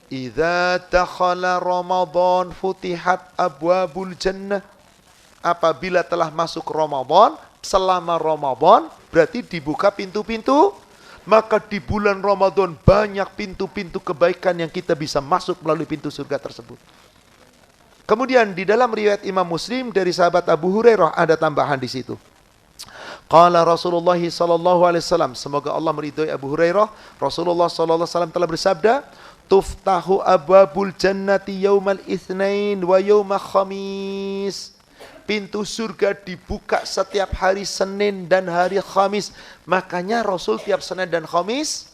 Idza dakhala Ramadan futihat abwabul jannah. Apabila telah masuk Ramadan, selama Ramadan berarti dibuka pintu-pintu. Maka di bulan Ramadan banyak pintu-pintu kebaikan yang kita bisa masuk melalui pintu surga tersebut. Kemudian di dalam riwayat Imam Muslim dari sahabat Abu Hurairah ada tambahan di situ. Qala Rasulullah sallallahu alaihi wasallam, semoga Allah meridhai Abu Hurairah, Rasulullah sallallahu alaihi wasallam telah bersabda, "Tuftahu abwabul jannati yaumal itsnain wa yaumil khamis." Pintu surga dibuka setiap hari Senin dan hari Khamis. Makanya Rasul tiap Senin dan Khamis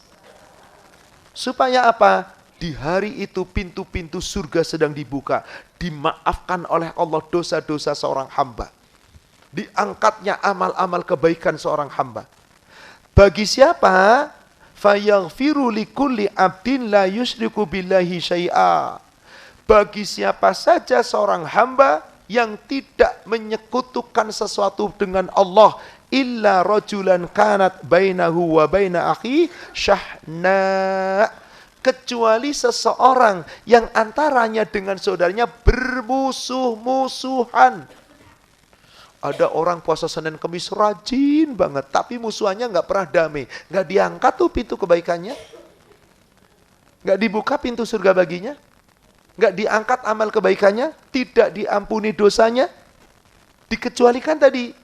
supaya apa? Di hari itu pintu-pintu surga sedang dibuka. Dimaafkan oleh Allah dosa-dosa seorang hamba. Diangkatnya amal-amal kebaikan seorang hamba. Bagi siapa? Fayaghfiru likulli abdin la yusyriku billahi syai'a. Bagi siapa saja seorang hamba yang tidak menyekutukan sesuatu dengan Allah, illa rajulan kanat bainahu wa baina akhi syahna, kecuali seseorang yang antaranya dengan saudaranya bermusuh-musuhan. Ada orang puasa Senin Kamis rajin banget, tapi musuhannya nggak pernah damai. Nggak diangkat tuh pintu kebaikannya. Nggak dibuka pintu surga baginya. Nggak diangkat amal kebaikannya. Tidak diampuni dosanya. Dikecualikan tadi.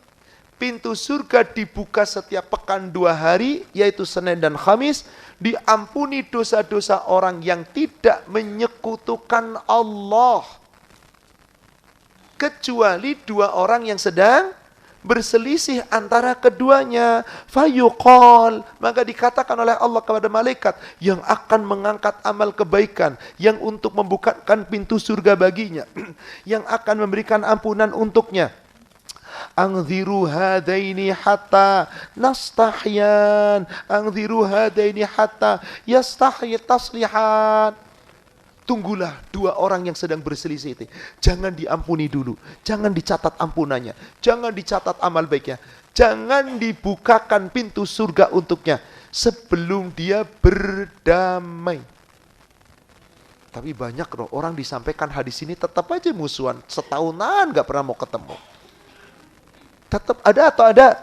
Pintu surga dibuka setiap pekan 2 hari, yaitu Senin dan Khamis. Diampuni dosa-dosa orang yang tidak menyekutukan Allah. Kecuali 2 orang yang sedang berselisih antara keduanya. Fayuqal, maka dikatakan oleh Allah kepada malaikat yang akan mengangkat amal kebaikan, yang untuk membukakan pintu surga baginya, yang akan memberikan ampunan untuknya. Anziru hadaini hatta nastahyan, anziru hadaini hatta yastahyi taslihan. Tunggulah 2 orang yang sedang berselisih itu. Jangan diampuni dulu. Jangan dicatat ampunannya. Jangan dicatat amal baiknya. Jangan dibukakan pintu surga untuknya sebelum dia berdamai. Tapi banyak loh orang disampaikan hadis ini tetap aja musuhan. Setahunan gak pernah mau ketemu. Tetap ada atau ada?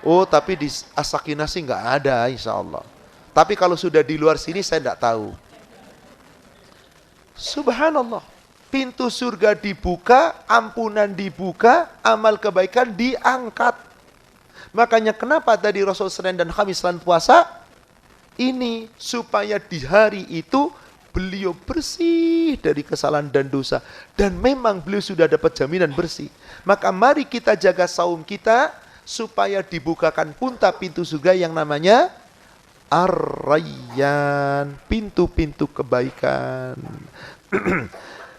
Oh, tapi di As-Sakinah sih gak ada, insya Allah. Tapi kalau sudah di luar sini saya gak tahu. Subhanallah, pintu surga dibuka, ampunan dibuka, amal kebaikan diangkat. Makanya kenapa tadi Rasul Senin dan Khamis selain puasa? Ini supaya di hari itu beliau bersih dari kesalahan dan dosa. Dan memang beliau sudah dapat jaminan bersih. Maka mari kita jaga saum kita supaya dibukakan punta pintu surga yang namanya Ar-Rayyan, pintu-pintu kebaikan.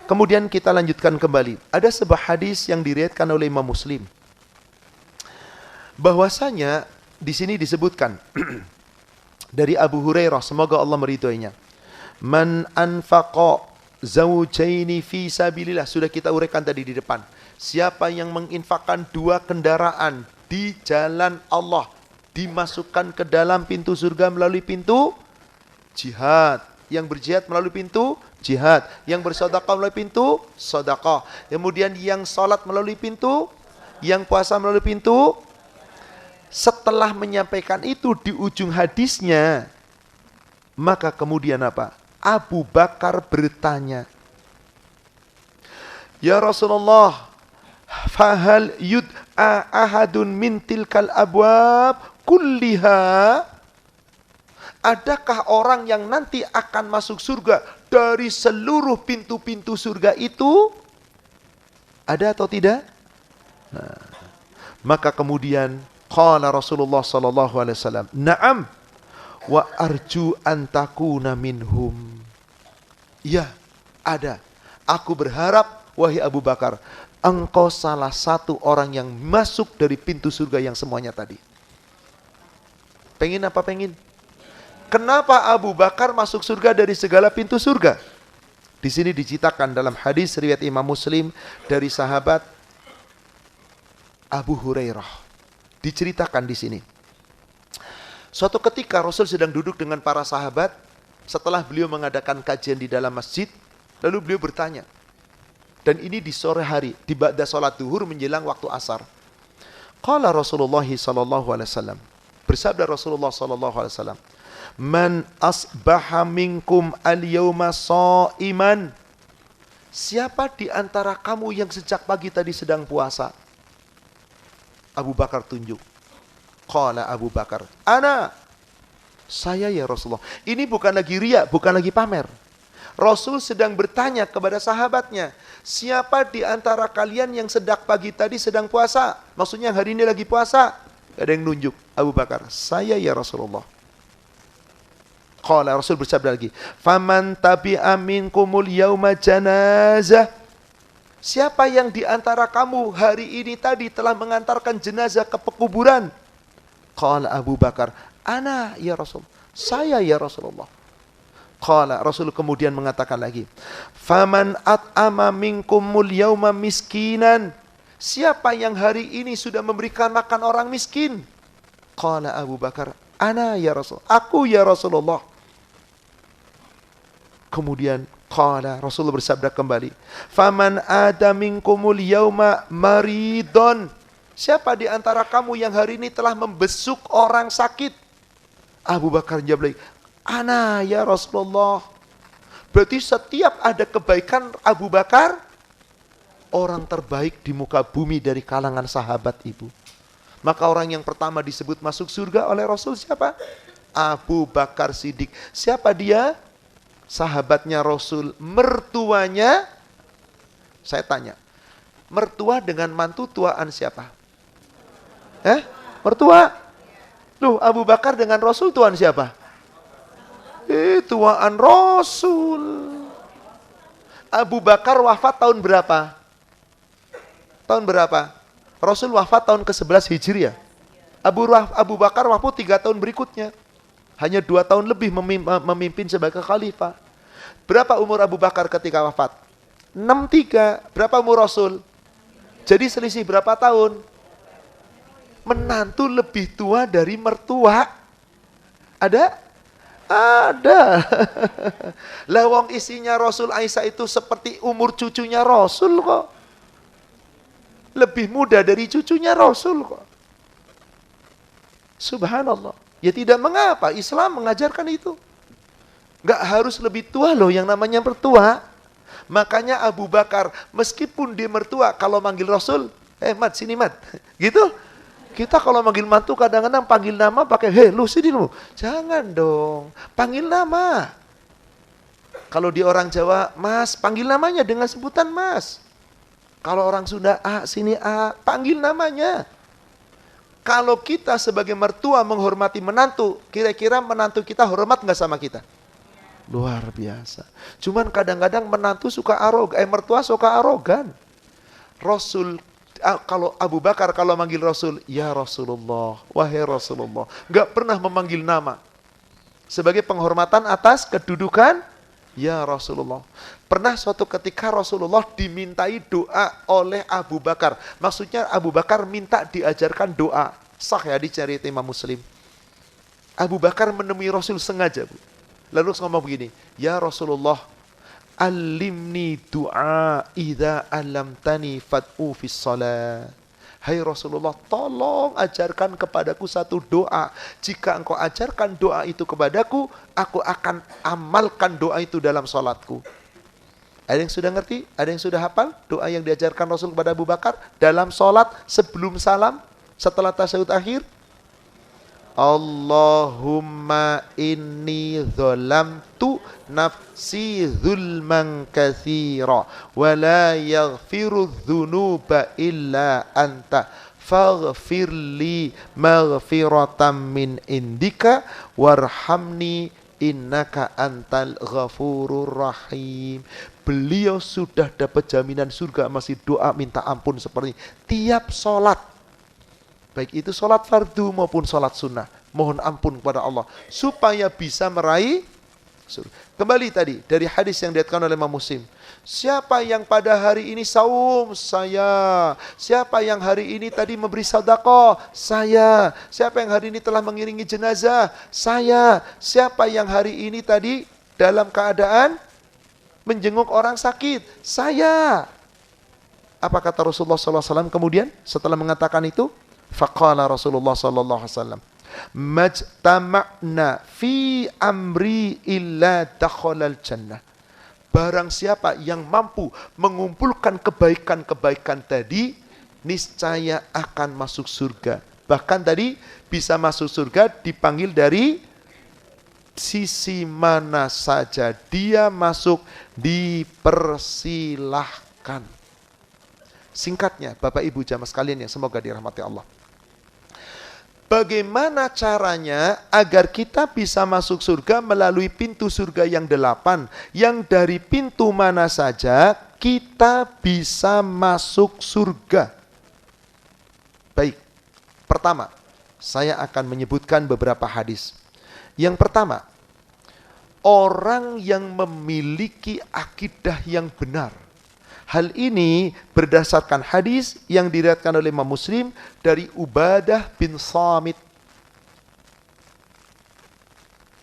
Kemudian kita lanjutkan kembali. Ada sebuah hadis yang diriwayatkan oleh Imam Muslim. Bahwasanya di sini disebutkan dari Abu Hurairah, semoga Allah meridhoinya. Man anfaqa zawjaini fi sabilillah, sudah kita uraikan tadi di depan. Siapa yang menginfakkan 2 kendaraan di jalan Allah, dimasukkan ke dalam pintu surga melalui pintu jihad. Yang berjihad melalui pintu jihad. Yang bersedekah melalui pintu sedekah. Kemudian yang salat melalui pintu, yang puasa melalui pintu. Setelah menyampaikan itu di ujung hadisnya, maka kemudian apa? Abu Bakar bertanya, "Ya Rasulullah, fahal yud'a ahadun min tilkal abwab kulliha?" Adakah orang yang nanti akan masuk surga dari seluruh pintu-pintu surga itu? Ada atau tidak? Nah, maka kemudian qala Rasulullah sallallahu alaihi wasallam, "Na'am wa arju an takuna minhum." Ya, ada. Aku berharap wahai Abu Bakar, engkau salah satu orang yang masuk dari pintu surga yang semuanya tadi. Pengen apa pengen? Kenapa Abu Bakar masuk surga dari segala pintu surga? Di sini diceritakan dalam hadis riwayat Imam Muslim dari sahabat Abu Hurairah. Diceritakan di sini. Suatu ketika Rasul sedang duduk dengan para sahabat setelah beliau mengadakan kajian di dalam masjid, lalu beliau bertanya. Dan ini di sore hari, di ba'da salat duhur menjelang waktu asar. Qala Rasulullah sallallahu alaihi wasallam. Bersabda Rasulullah sallallahu alaihi wasallam, "Man asbaha minkum al-yawma sha'iman." Siapa di antara kamu yang sejak pagi tadi sedang puasa? Abu Bakar tunjuk. Qala Abu Bakar, "Ana." Saya ya Rasulullah. Ini bukan lagi riya, bukan lagi pamer. Rasul sedang bertanya kepada sahabatnya, siapa di antara kalian yang sedang pagi tadi sedang puasa? Maksudnya hari ini lagi puasa. Ada yang nunjuk. Abu Bakar, saya ya Rasulullah. Qala Rasul bersabda lagi, "Faman tabi'a minkumul yauma janazah." Siapa yang di antara kamu hari ini tadi telah mengantarkan jenazah ke pekuburan? Qala Abu Bakar, "Ana ya Rasul." Saya ya Rasulullah. Qala Rasul kemudian mengatakan lagi, "Faman at'ama minkumul yauma miskinan." Siapa yang hari ini sudah memberikan makan orang miskin? Qala Abu Bakar, "Ana ya Rasul." Aku ya Rasulullah. Kemudian qala Rasulullah bersabda kembali, "Faman ada minkumul yauma maridon." Siapa di antara kamu yang hari ini telah membesuk orang sakit? Abu Bakar jawab lagi, "Ana ya Rasulullah." Berarti setiap ada kebaikan Abu Bakar, orang terbaik di muka bumi dari kalangan sahabat ibu. Maka orang yang pertama disebut masuk surga oleh Rasul siapa? Abu Bakar Siddiq. Siapa dia? Sahabatnya Rasul, mertuanya. Saya tanya, mertua dengan mantu tuaan siapa? Mertua. Loh, Abu Bakar dengan Rasul tuan siapa? Tuaan Rasul. Abu Bakar wafat tahun berapa? Tahun berapa? Rasul wafat tahun ke-11 Hijriah. Abu Bakar wafat 3 tahun berikutnya. Hanya 2 tahun lebih memimpin sebagai khalifah. Berapa umur Abu Bakar ketika wafat? 63. Berapa umur Rasul? Jadi selisih berapa tahun? Menantu lebih tua dari mertua. Ada? Ada. Lawang isinya Rasul Aisyah itu seperti umur cucunya Rasul kok. Lebih muda dari cucunya Rasul kok. Subhanallah. Ya tidak mengapa, Islam mengajarkan itu. Gak harus lebih tua loh yang namanya mertua. Makanya Abu Bakar, meskipun dia mertua, kalau manggil Rasul, Mat, sini Mat. Gitu. Kita kalau manggil mantu kadang-kadang panggil nama pakai, lu sini lu. Jangan dong, panggil nama. Kalau di orang Jawa, Mas, panggil namanya dengan sebutan Mas. Kalau orang Sunda, sini panggil namanya. Kalau kita sebagai mertua menghormati menantu, kira-kira menantu kita hormat nggak sama kita? Luar biasa. Cuman kadang-kadang menantu suka arogan, mertua suka arogan. Rasul, kalau Abu Bakar kalau manggil Rasul, ya Rasulullah, wahai Rasulullah, nggak pernah memanggil nama. Sebagai penghormatan atas kedudukan, ya Rasulullah. Pernah suatu ketika Rasulullah dimintai doa oleh Abu Bakar. Maksudnya Abu Bakar minta diajarkan doa. Sah ya dicari Imam Muslim. Abu Bakar menemui Rasul sengaja, Bu. Lalu ngomong begini, ya Rasulullah, alimni du'a idza alamtani fat'u fis salat. Hai Rasulullah, tolong ajarkan kepadaku satu doa. Jika engkau ajarkan doa itu kepadaku, aku akan amalkan doa itu dalam salatku. Ada yang sudah ngerti? Ada yang sudah hafal doa yang diajarkan Rasul kepada Abu Bakar dalam salat sebelum salam, setelah tasyahud akhir? Allahumma inni zalamtu nafsi zulman katsira wa la yaghfiru dzunuba illa anta faghfir li maghfiratan min indika warhamni innaka antal ghafurur rahim. Beliau sudah dapat jaminan surga, masih doa minta ampun seperti ini. Tiap sholat, baik itu sholat fardu maupun sholat sunnah, mohon ampun kepada Allah supaya bisa meraih surga. Kembali tadi dari hadis yang diriwayatkan oleh Imam Muslim. Siapa yang pada hari ini saum? Saya. Siapa yang hari ini tadi memberi sedekah? Saya. Siapa yang hari ini telah mengiringi jenazah? Saya. Siapa yang hari ini tadi dalam keadaan menjenguk orang sakit? Saya. Apa kata Rasulullah SAW kemudian setelah mengatakan itu? Faqala Rasulullah SAW, majtama'na fi amri illa dakhalal jannah. Barang siapa yang mampu mengumpulkan kebaikan-kebaikan tadi, niscaya akan masuk surga. Bahkan tadi bisa masuk surga dipanggil dari sisi mana saja dia masuk, dipersilahkan. Singkatnya, Bapak Ibu jamaah sekalian yang semoga dirahmati Allah. Bagaimana caranya agar kita bisa masuk surga melalui pintu surga yang 8, yang dari pintu mana saja kita bisa masuk surga? Baik, pertama, saya akan menyebutkan beberapa hadis. Yang pertama, orang yang memiliki akidah yang benar. Hal ini berdasarkan hadis yang diriwayatkan oleh Imam Muslim dari Ubadah bin Samit.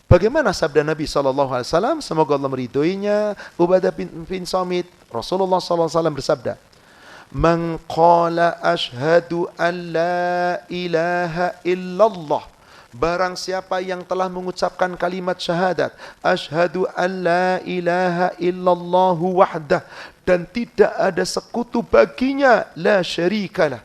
Bagaimana sabda Nabi SAW? Semoga Allah meridhoinya. Ubadah bin Samit, Rasulullah SAW bersabda, "Man qala ashhadu an la ilaha illallah." Barang siapa yang telah mengucapkan kalimat syahadat, asyhadu an la ilaha illallah wahdah, dan tidak ada sekutu baginya, la syarikalah.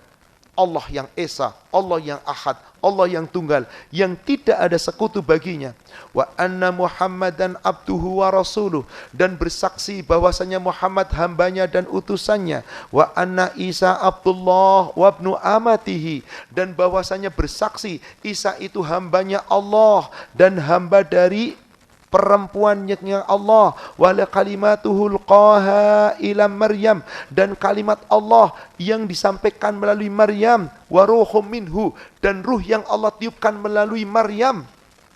Allah yang Esa, Allah yang Ahad, Allah yang Tunggal, yang tidak ada sekutu baginya. Wa anna Muhammadan abduhu wa rasuluh, dan bersaksi bahwasanya Muhammad hambanya dan utusannya. Wa anna Isa Abdullah wa ibnu amatihi, dan bahwasanya bersaksi Isa itu hambanya Allah dan hamba dari perempuannya Allah. Wala kalimatuhul qaha ila Maryam, dan kalimat Allah yang disampaikan melalui Maryam. Wa ruhum minhu, dan ruh yang Allah tiupkan melalui Maryam.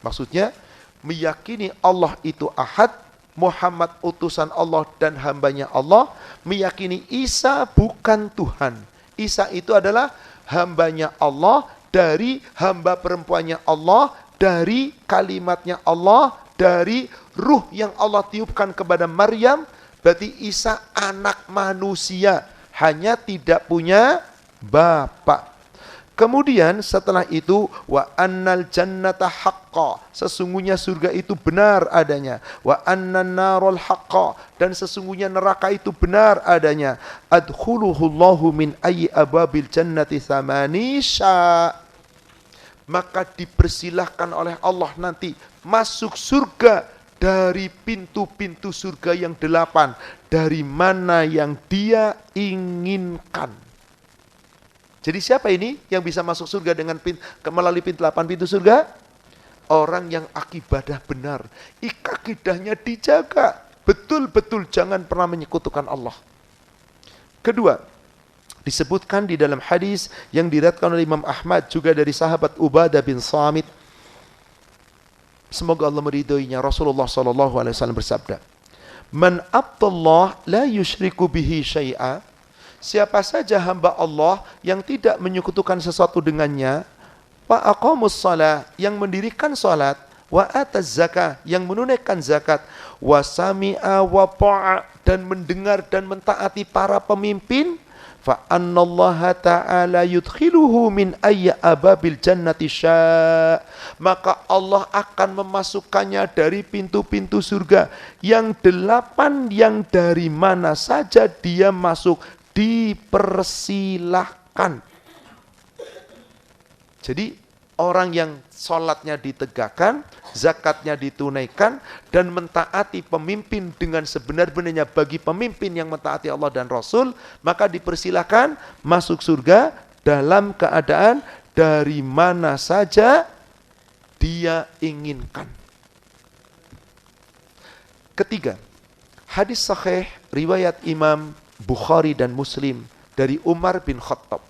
Maksudnya meyakini Allah itu Ahad, Muhammad utusan Allah dan hambanya Allah, meyakini Isa bukan Tuhan. Isa itu adalah hambanya Allah, dari hamba perempuannya Allah, dari kalimatnya Allah, dari ruh yang Allah tiupkan kepada Maryam. Berarti Isa anak manusia, hanya tidak punya bapak. Kemudian setelah itu, wa annal jannata haqqa, sesungguhnya surga itu benar adanya. Wa annan narul haqqa, dan sesungguhnya neraka itu benar adanya. Adkhuluhullahu min ayyi ababil jannati thamani sya'. Maka dipersilahkan oleh Allah nanti masuk surga dari pintu-pintu surga yang 8, dari mana yang dia inginkan. Jadi siapa ini yang bisa masuk surga dengan melalui pintu 8 pintu surga? Orang yang akibadah benar, akidahnya dijaga betul-betul, jangan pernah menyekutukan Allah. Kedua, disebutkan di dalam hadis yang diriwayatkan oleh Imam Ahmad juga dari sahabat Ubadah bin Samit. Semoga Allah meridhoinya. Rasulullah SAW bersabda, "Man abdallah la yusyriku bihi syai'a." Siapa saja hamba Allah yang tidak menyekutukan sesuatu dengannya, wa aqamus shalah, yang mendirikan salat, wa ataz zakah, yang menunaikan zakat, wa sami'a wa ta'a, dan mendengar dan mentaati para pemimpin, fa annallaha ta'ala yudkhiluhu min ayyi ababil jannati sya', maka Allah akan memasukkannya dari pintu-pintu surga yang 8, yang dari mana saja dia masuk, dipersilahkan. Jadi orang yang sholatnya ditegakkan, zakatnya ditunaikan, dan mentaati pemimpin dengan sebenar-benarnya, bagi pemimpin yang mentaati Allah dan Rasul, maka dipersilahkan masuk surga dalam keadaan dari mana saja dia inginkan. Ketiga, hadis sahih riwayat Imam Bukhari dan Muslim dari Umar bin Khattab.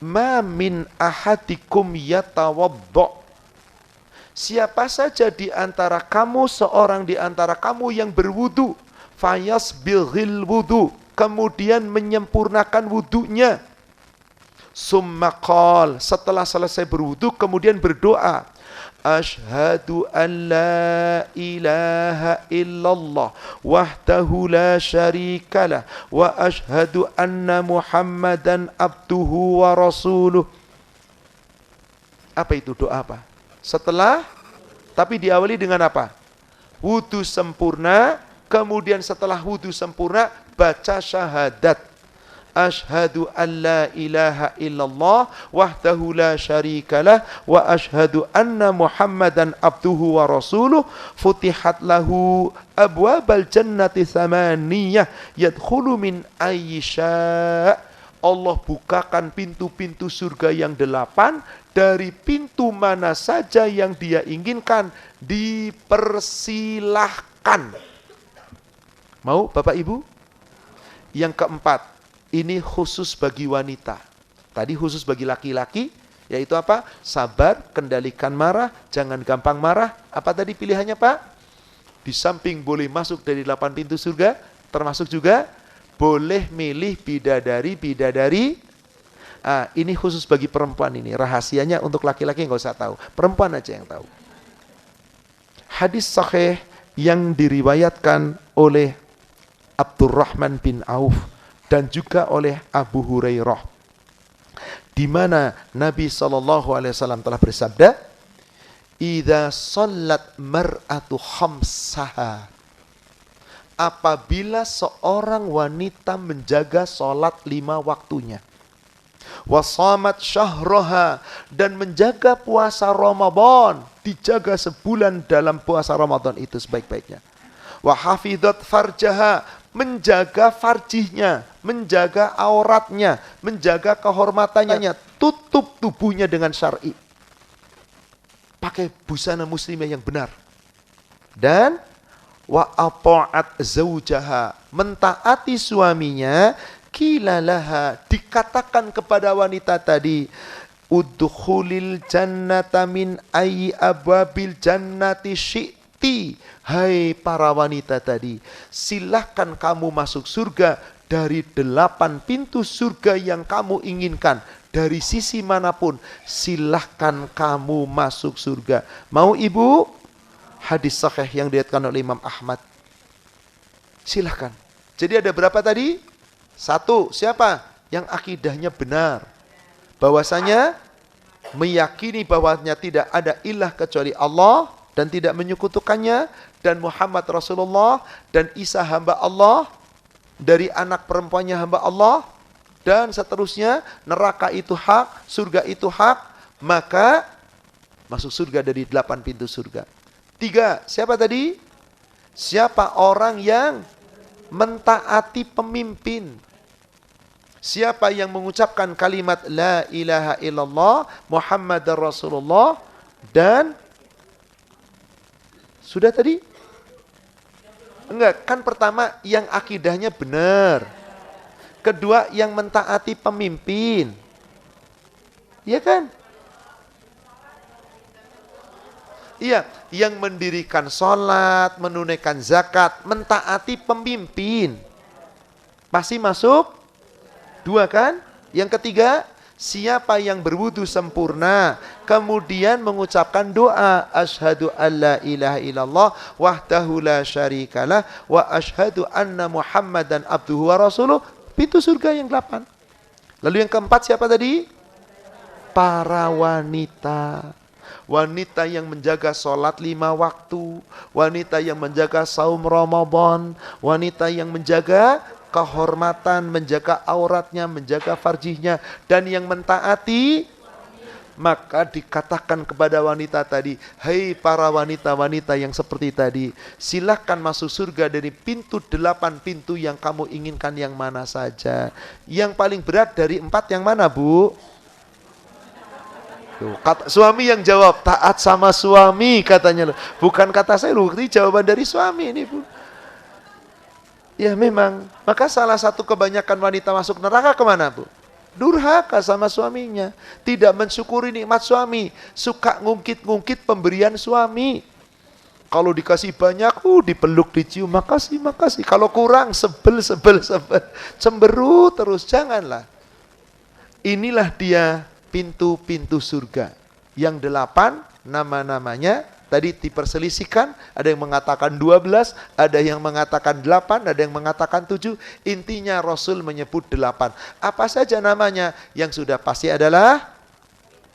Ma min ahadikum yatawadda, siapa saja di antara kamu, seorang di antara kamu yang berwudu, fayasbighil wudu, kemudian menyempurnakan wudunya. Summa qal, setelah selesai berwudu kemudian berdoa, Ashhadu an la ilaha illallah wahdahu la syarikalah wa ashhadu anna Muhammadan abduhu wa rasuluh. Apa itu doa apa? Setelah, tapi diawali dengan apa? Wudu sempurna, kemudian setelah wudu sempurna baca syahadat. Ashhadu an la ilaha illallah wahdahu la syarikalah wa ashhadu anna Muhammadan abduhu wa rasuluh. Futihat lahu abwabal jannati thamaniyah yadkhulu min ayyi syaa'. Allah bukakan pintu-pintu surga yang 8, dari pintu mana saja yang dia inginkan, dipersilahkan. Mau Bapak Ibu? Yang keempat, ini khusus bagi wanita. Tadi khusus bagi laki-laki, yaitu apa? Sabar, kendalikan marah, jangan gampang marah. Apa tadi pilihannya Pak? Di samping boleh masuk dari 8 pintu surga, termasuk juga boleh milih bidadari. Ini khusus bagi perempuan ini. Rahasianya untuk laki-laki nggak usah tahu. Perempuan aja yang tahu. Hadis sahih yang diriwayatkan oleh Abdurrahman bin Auf dan juga oleh Abu Hurairah, di mana Nabi SAW telah bersabda, "Idza shallat mar'atu khamsaha." Apabila seorang wanita menjaga sholat 5 waktunya, wasamat syahroha, dan menjaga puasa Ramadan, dijaga sebulan dalam puasa Ramadan itu sebaik-baiknya, wahafidhat farjaha, menjaga farjihnya, menjaga auratnya, menjaga kehormatannya, tutup tubuhnya dengan syar'i, pakai busana muslimah yang benar, dan wa ata'at zaujaha, mentaati suaminya, kilalaha, dikatakan kepada wanita tadi, udkhulil jannata min ayyi abwabil jannati syi'ti. Hai para wanita tadi, silahkan kamu masuk surga dari 8 pintu surga yang kamu inginkan, dari sisi manapun, silahkan kamu masuk surga. Mau ibu? Hadis sahih yang diriwayatkan oleh Imam Ahmad. Silahkan. Jadi ada berapa tadi? 1, siapa? Yang akidahnya benar, bahwasanya meyakini bahwanya tidak ada ilah kecuali Allah dan tidak menyekutukannya, dan Muhammad Rasulullah dan Isa hamba Allah, dari anak perempuannya hamba Allah, dan seterusnya, neraka itu hak, surga itu hak, maka masuk surga dari 8 pintu surga. 3, siapa tadi? Siapa orang yang mentaati pemimpin? Siapa yang mengucapkan kalimat la ilaha illallah Muhammadar Rasulullah, dan sudah tadi? Enggak, kan pertama yang akidahnya benar. Kedua yang mentaati pemimpin. Iya kan? Iya, yang mendirikan sholat, menunaikan zakat, mentaati pemimpin. Pasti masuk 2 kan? Yang ketiga, siapa yang berwudu sempurna, kemudian mengucapkan doa, Ashhadu an la ilaha illallah wahdahu la syarikalah wa ashhadu anna Muhammadan abduhu wa rasuluh, pintu surga yang 8. Lalu yang keempat siapa tadi? Para wanita. Wanita yang menjaga sholat 5 waktu, wanita yang menjaga saum Ramadan, wanita yang menjaga kehormatan, menjaga auratnya, menjaga farjihnya, dan yang mentaati, maka dikatakan kepada wanita tadi, hai para wanita-wanita yang seperti tadi, silahkan masuk surga dari pintu 8 pintu yang kamu inginkan, yang mana saja. Yang paling berat dari 4 yang mana, Bu? Kata suami yang jawab, taat sama suami katanya. Bukan kata saya, ini jawaban dari suami ini, Bu. Ya memang, maka salah satu kebanyakan wanita masuk neraka kemana, Bu? Durhaka sama suaminya, tidak mensyukuri nikmat suami, suka ngungkit-ngungkit pemberian suami. Kalau dikasih banyak, dipeluk, dicium, makasih, makasih. Kalau kurang, sebel. Cemberut terus, janganlah. Inilah dia pintu-pintu surga. Yang 8, nama-namanya, tadi diperselisihkan, ada yang mengatakan 12, ada yang mengatakan 8, ada yang mengatakan 7. Intinya Rasul menyebut 8. Apa saja namanya? Yang sudah pasti adalah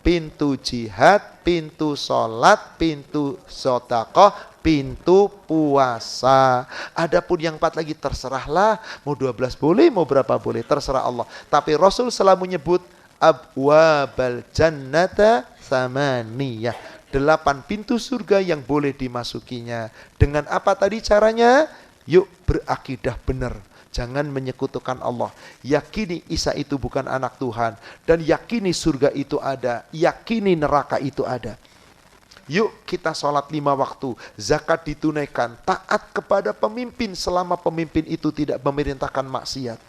pintu jihad, pintu sholat, pintu sedekah, pintu puasa. Adapun yang 4 lagi terserahlah, mau 12 boleh, mau berapa boleh, terserah Allah. Tapi Rasul selalu menyebut abwabal jannata samaniyah, 8 pintu surga yang boleh dimasukinya. Dengan apa tadi caranya? Yuk berakidah benar. Jangan menyekutukan Allah. Yakini Isa itu bukan anak Tuhan. Dan yakini surga itu ada. Yakini neraka itu ada. Yuk kita sholat 5 waktu. Zakat ditunaikan. Taat kepada pemimpin selama pemimpin itu tidak memerintahkan maksiat.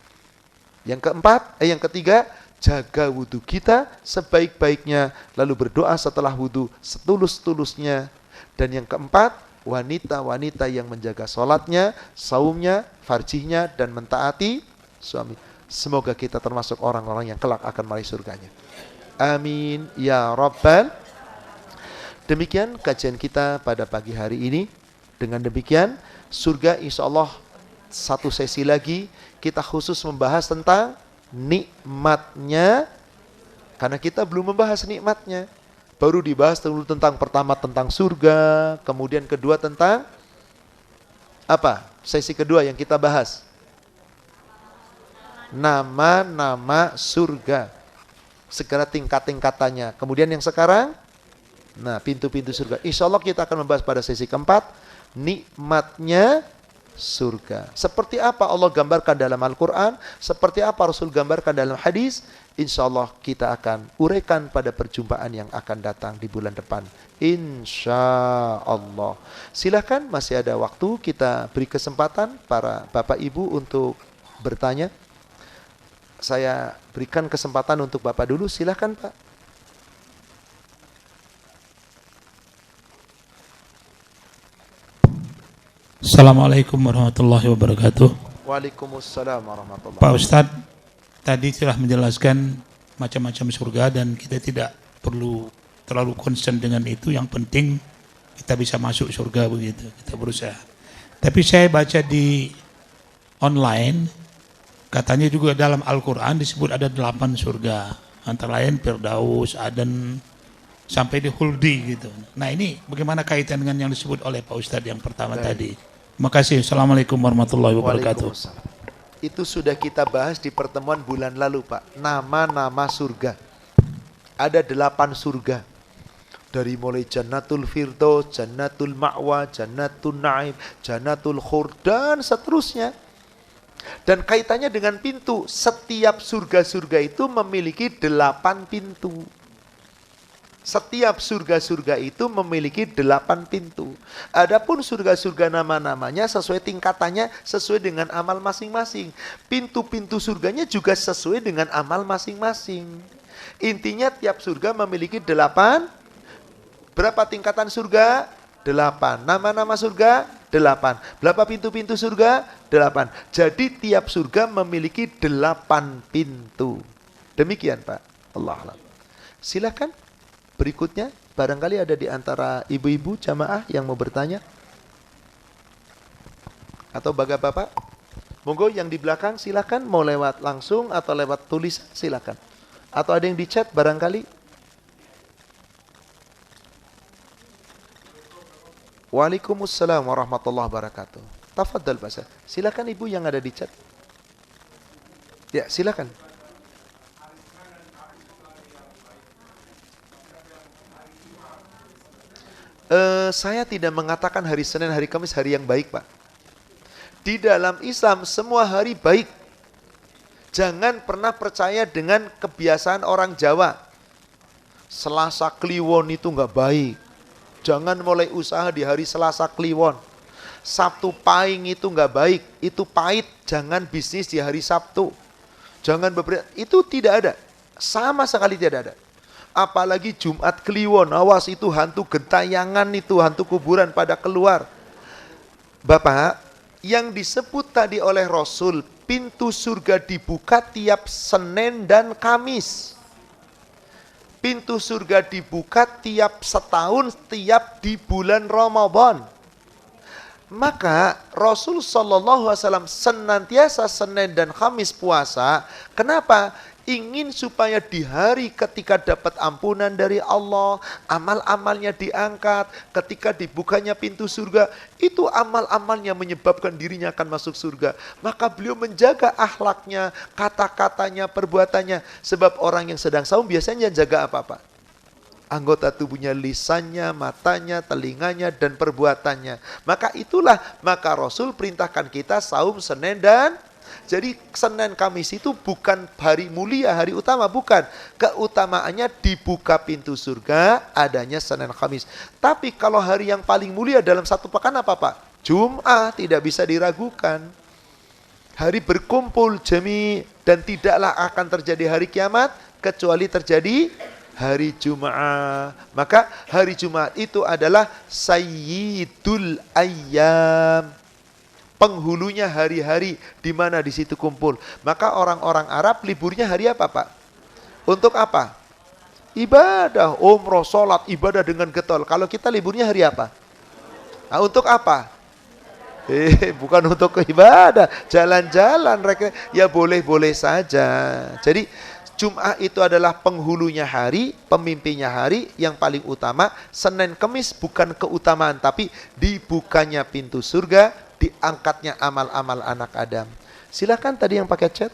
Yang ketiga, jaga wudhu kita sebaik-baiknya. Lalu berdoa setelah wudhu setulus-tulusnya. Dan yang keempat, wanita-wanita yang menjaga sholatnya, saumnya, farjihnya, dan mentaati suami. Semoga kita termasuk orang-orang yang kelak akan meraih surganya. Amin ya Rabbal. Demikian kajian kita pada pagi hari ini. Dengan demikian, surga insya Allah satu sesi lagi kita khusus membahas tentang nikmatnya. Karena kita belum membahas nikmatnya. Baru dibahas dulu tentang pertama tentang surga, kemudian kedua tentang apa? Sesi kedua yang kita bahas. Nama-nama surga. Segala tingkat-tingkatannya. Kemudian yang sekarang, nah pintu-pintu surga. Insya Allah kita akan membahas pada sesi keempat, nikmatnya surga. Seperti apa Allah gambarkan dalam Al-Quran, seperti apa Rasul gambarkan dalam hadis. Insya Allah kita akan uraikan pada perjumpaan yang akan datang di bulan depan. Insya Allah. Silakan, masih ada waktu, kita beri kesempatan para Bapak Ibu untuk bertanya. Saya berikan kesempatan untuk Bapak dulu, silakan Pak. Assalamualaikum warahmatullahi wabarakatuh. Waalaikumsalam warahmatullahi Pak Ustadz, tadi telah menjelaskan macam-macam surga dan kita tidak perlu terlalu concern dengan itu. Yang penting kita bisa masuk surga begitu, kita berusaha. Tapi saya baca di online, katanya juga dalam Al-Quran disebut ada 8 surga. Antara lain Firdaus, Aden, sampai di Huldi gitu. Nah ini bagaimana kaitan dengan yang disebut oleh Pak Ustadz yang pertama tadi? Terima kasih. Assalamualaikum warahmatullahi wabarakatuh. Itu sudah kita bahas di pertemuan bulan lalu Pak. Nama-nama surga. Ada 8 surga. Dari mulai Jannatul Firdaus, Jannatul Ma'wa, Jannatul Na'im, Jannatul Khur, dan seterusnya. Dan kaitannya dengan pintu. Setiap surga-surga itu memiliki 8 pintu. Setiap surga-surga itu memiliki 8 pintu. Adapun surga-surga nama-namanya sesuai tingkatannya, sesuai dengan amal masing-masing. Pintu-pintu surganya juga sesuai dengan amal masing-masing. Intinya tiap surga memiliki 8. Berapa tingkatan surga? 8. Nama-nama surga? 8. Berapa pintu-pintu surga? 8. Jadi tiap surga memiliki 8 pintu. Demikian Pak. Allah Allah. Silakan. Berikutnya, barangkali ada di antara ibu-ibu jamaah yang mau bertanya. Atau bapak-bapak. Monggo yang di belakang silakan, mau lewat langsung atau lewat tulisan silakan. Atau ada yang di chat barangkali. Waalaikumsalam warahmatullahi wabarakatuh. Tafadhal Pak. Silakan ibu yang ada di chat. Ya, silakan. Saya tidak mengatakan hari Senin, hari Kamis hari yang baik Pak. Di dalam Islam semua hari baik. Jangan pernah percaya dengan kebiasaan orang Jawa. Selasa Kliwon itu enggak baik. Jangan mulai usaha di hari Selasa Kliwon. Sabtu Pahing itu enggak baik. Itu pahit. Jangan bisnis di hari Sabtu. Jangan itu tidak ada. Sama sekali tidak ada. Apalagi Jumat Kliwon, awas itu hantu gentayangan, itu hantu kuburan pada keluar. Bapak, yang disebut tadi oleh Rasul, pintu surga dibuka tiap Senin dan Kamis. Pintu surga dibuka tiap setahun, tiap di bulan Ramadan. Maka Rasul Shallallahu Alaihi Wasallam senantiasa Senin dan Kamis puasa. Kenapa? Ingin supaya di hari ketika dapat ampunan dari Allah, amal-amalnya diangkat, ketika dibukanya pintu surga, itu amal-amalnya menyebabkan dirinya akan masuk surga. Maka beliau menjaga akhlaknya, kata-katanya, perbuatannya. Sebab orang yang sedang saum biasanya jaga apa-apa? Anggota tubuhnya, lisannya, matanya, telinganya, dan perbuatannya. Maka itulah, maka Rasul perintahkan kita saum Senin dan jadi Senin Kamis itu bukan hari mulia, hari utama, bukan. Keutamaannya dibuka pintu surga adanya Senin Kamis. Tapi kalau hari yang paling mulia dalam satu pekan apa Pak? Jum'ah, tidak bisa diragukan. Hari berkumpul jami dan tidaklah akan terjadi hari kiamat kecuali terjadi hari Jum'ah. Maka hari Jumat itu adalah Sayyidul Ayyam. Penghulunya hari-hari di mana di situ kumpul. Maka orang-orang Arab liburnya hari apa Pak? Untuk apa? Ibadah, umroh, sholat, ibadah dengan getol. Kalau kita liburnya hari apa? Nah, untuk apa? Bukan untuk ibadah, jalan-jalan, ya boleh-boleh saja. Jadi Jum'ah itu adalah penghulunya hari, pemimpinnya hari yang paling utama. Senin Kemis bukan keutamaan, tapi dibukanya pintu surga, diangkatnya amal-amal anak Adam. Silakan tadi yang pakai chat.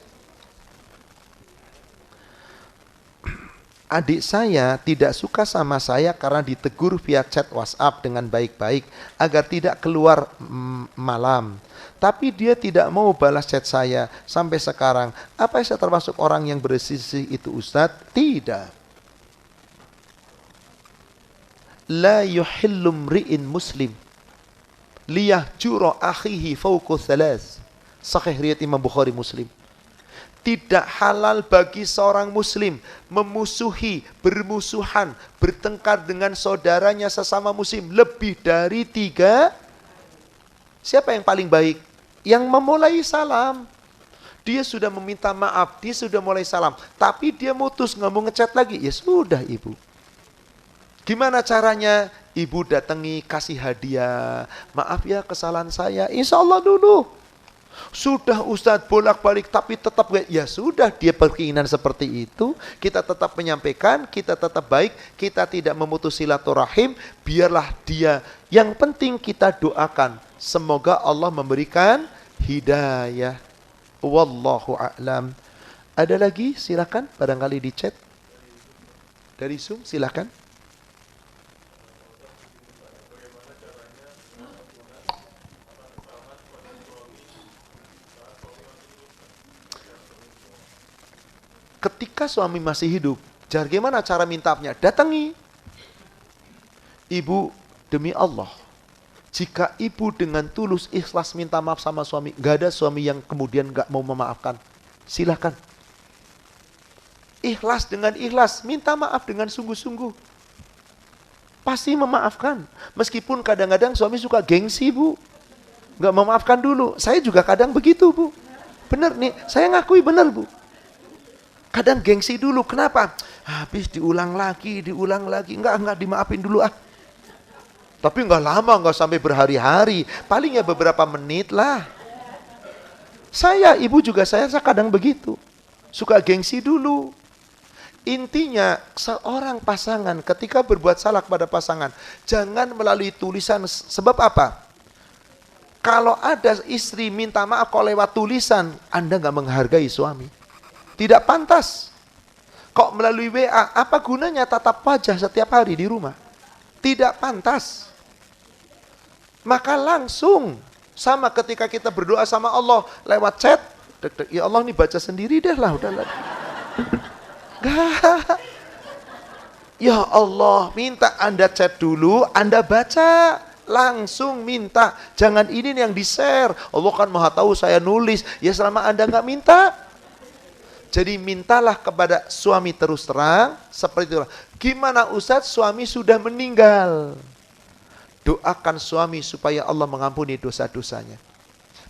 Adik saya tidak suka sama saya karena ditegur via chat WhatsApp dengan baik-baik agar tidak keluar malam. Tapi dia tidak mau balas chat saya sampai sekarang. Apa saya termasuk orang yang bersisi itu Ustadz? Tidak. La yuhillu mri'in muslim liyahjura akhihi fawqa thalas. Sahih riwayat Imam Bukhari Muslim. Tidak halal bagi seorang muslim memusuhi, bermusuhan, bertengkar dengan saudaranya sesama muslim lebih dari 3. Siapa yang paling baik? Yang memulai salam. Dia sudah meminta maaf, dia sudah mulai salam, tapi dia mutus, nggak mau ngechat lagi. Ya sudah ibu. Gimana caranya? Ibu datangi, kasih hadiah. Maaf ya kesalahan saya. Insya Allah dulu. Sudah Ustadz bolak-balik tapi tetap ya sudah, dia berkeinginan seperti itu. Kita tetap menyampaikan, kita tetap baik, kita tidak memutus silaturahim. Biarlah dia. Yang penting kita doakan. Semoga Allah memberikan hidayah. Wallahu a'lam. Ada lagi? Silakan. Barangkali di chat. Dari Zoom silakan. Ketika suami masih hidup, bagaimana cara minta maafnya? Datangi. Ibu, demi Allah, jika ibu dengan tulus ikhlas minta maaf sama suami, gak ada suami yang kemudian gak mau memaafkan. Silakan. Ikhlas dengan ikhlas, minta maaf dengan sungguh-sungguh. Pasti memaafkan. Meskipun kadang-kadang suami suka gengsi bu, gak memaafkan dulu. Saya juga kadang begitu bu. Benar nih, saya ngakui benar bu. Kadang gengsi dulu, kenapa? Habis diulang lagi. Enggak dimaafin dulu ah. Tapi enggak lama, enggak sampai berhari-hari. Paling ya beberapa menit lah. Ibu juga saya kadang begitu. Suka gengsi dulu. Intinya, seorang pasangan ketika berbuat salah kepada pasangan, jangan melalui tulisan. Sebab apa? Kalau ada istri minta maaf kalau lewat tulisan, Anda enggak menghargai suami. Tidak pantas. Kok melalui WA, apa gunanya tatap wajah setiap hari di rumah? Tidak pantas. Maka langsung, sama ketika kita berdoa sama Allah, lewat chat, ya Allah nih baca sendiri deh lah, udahlah. Gak. Ya Allah, minta Anda chat dulu, Anda baca. Langsung minta. Jangan ini yang di-share. Allah kan maha tahu saya nulis. Ya selama Anda gak minta. Jadi mintalah kepada suami terus terang, seperti itulah. Gimana Ustadz, suami sudah meninggal? Doakan suami supaya Allah mengampuni dosa-dosanya.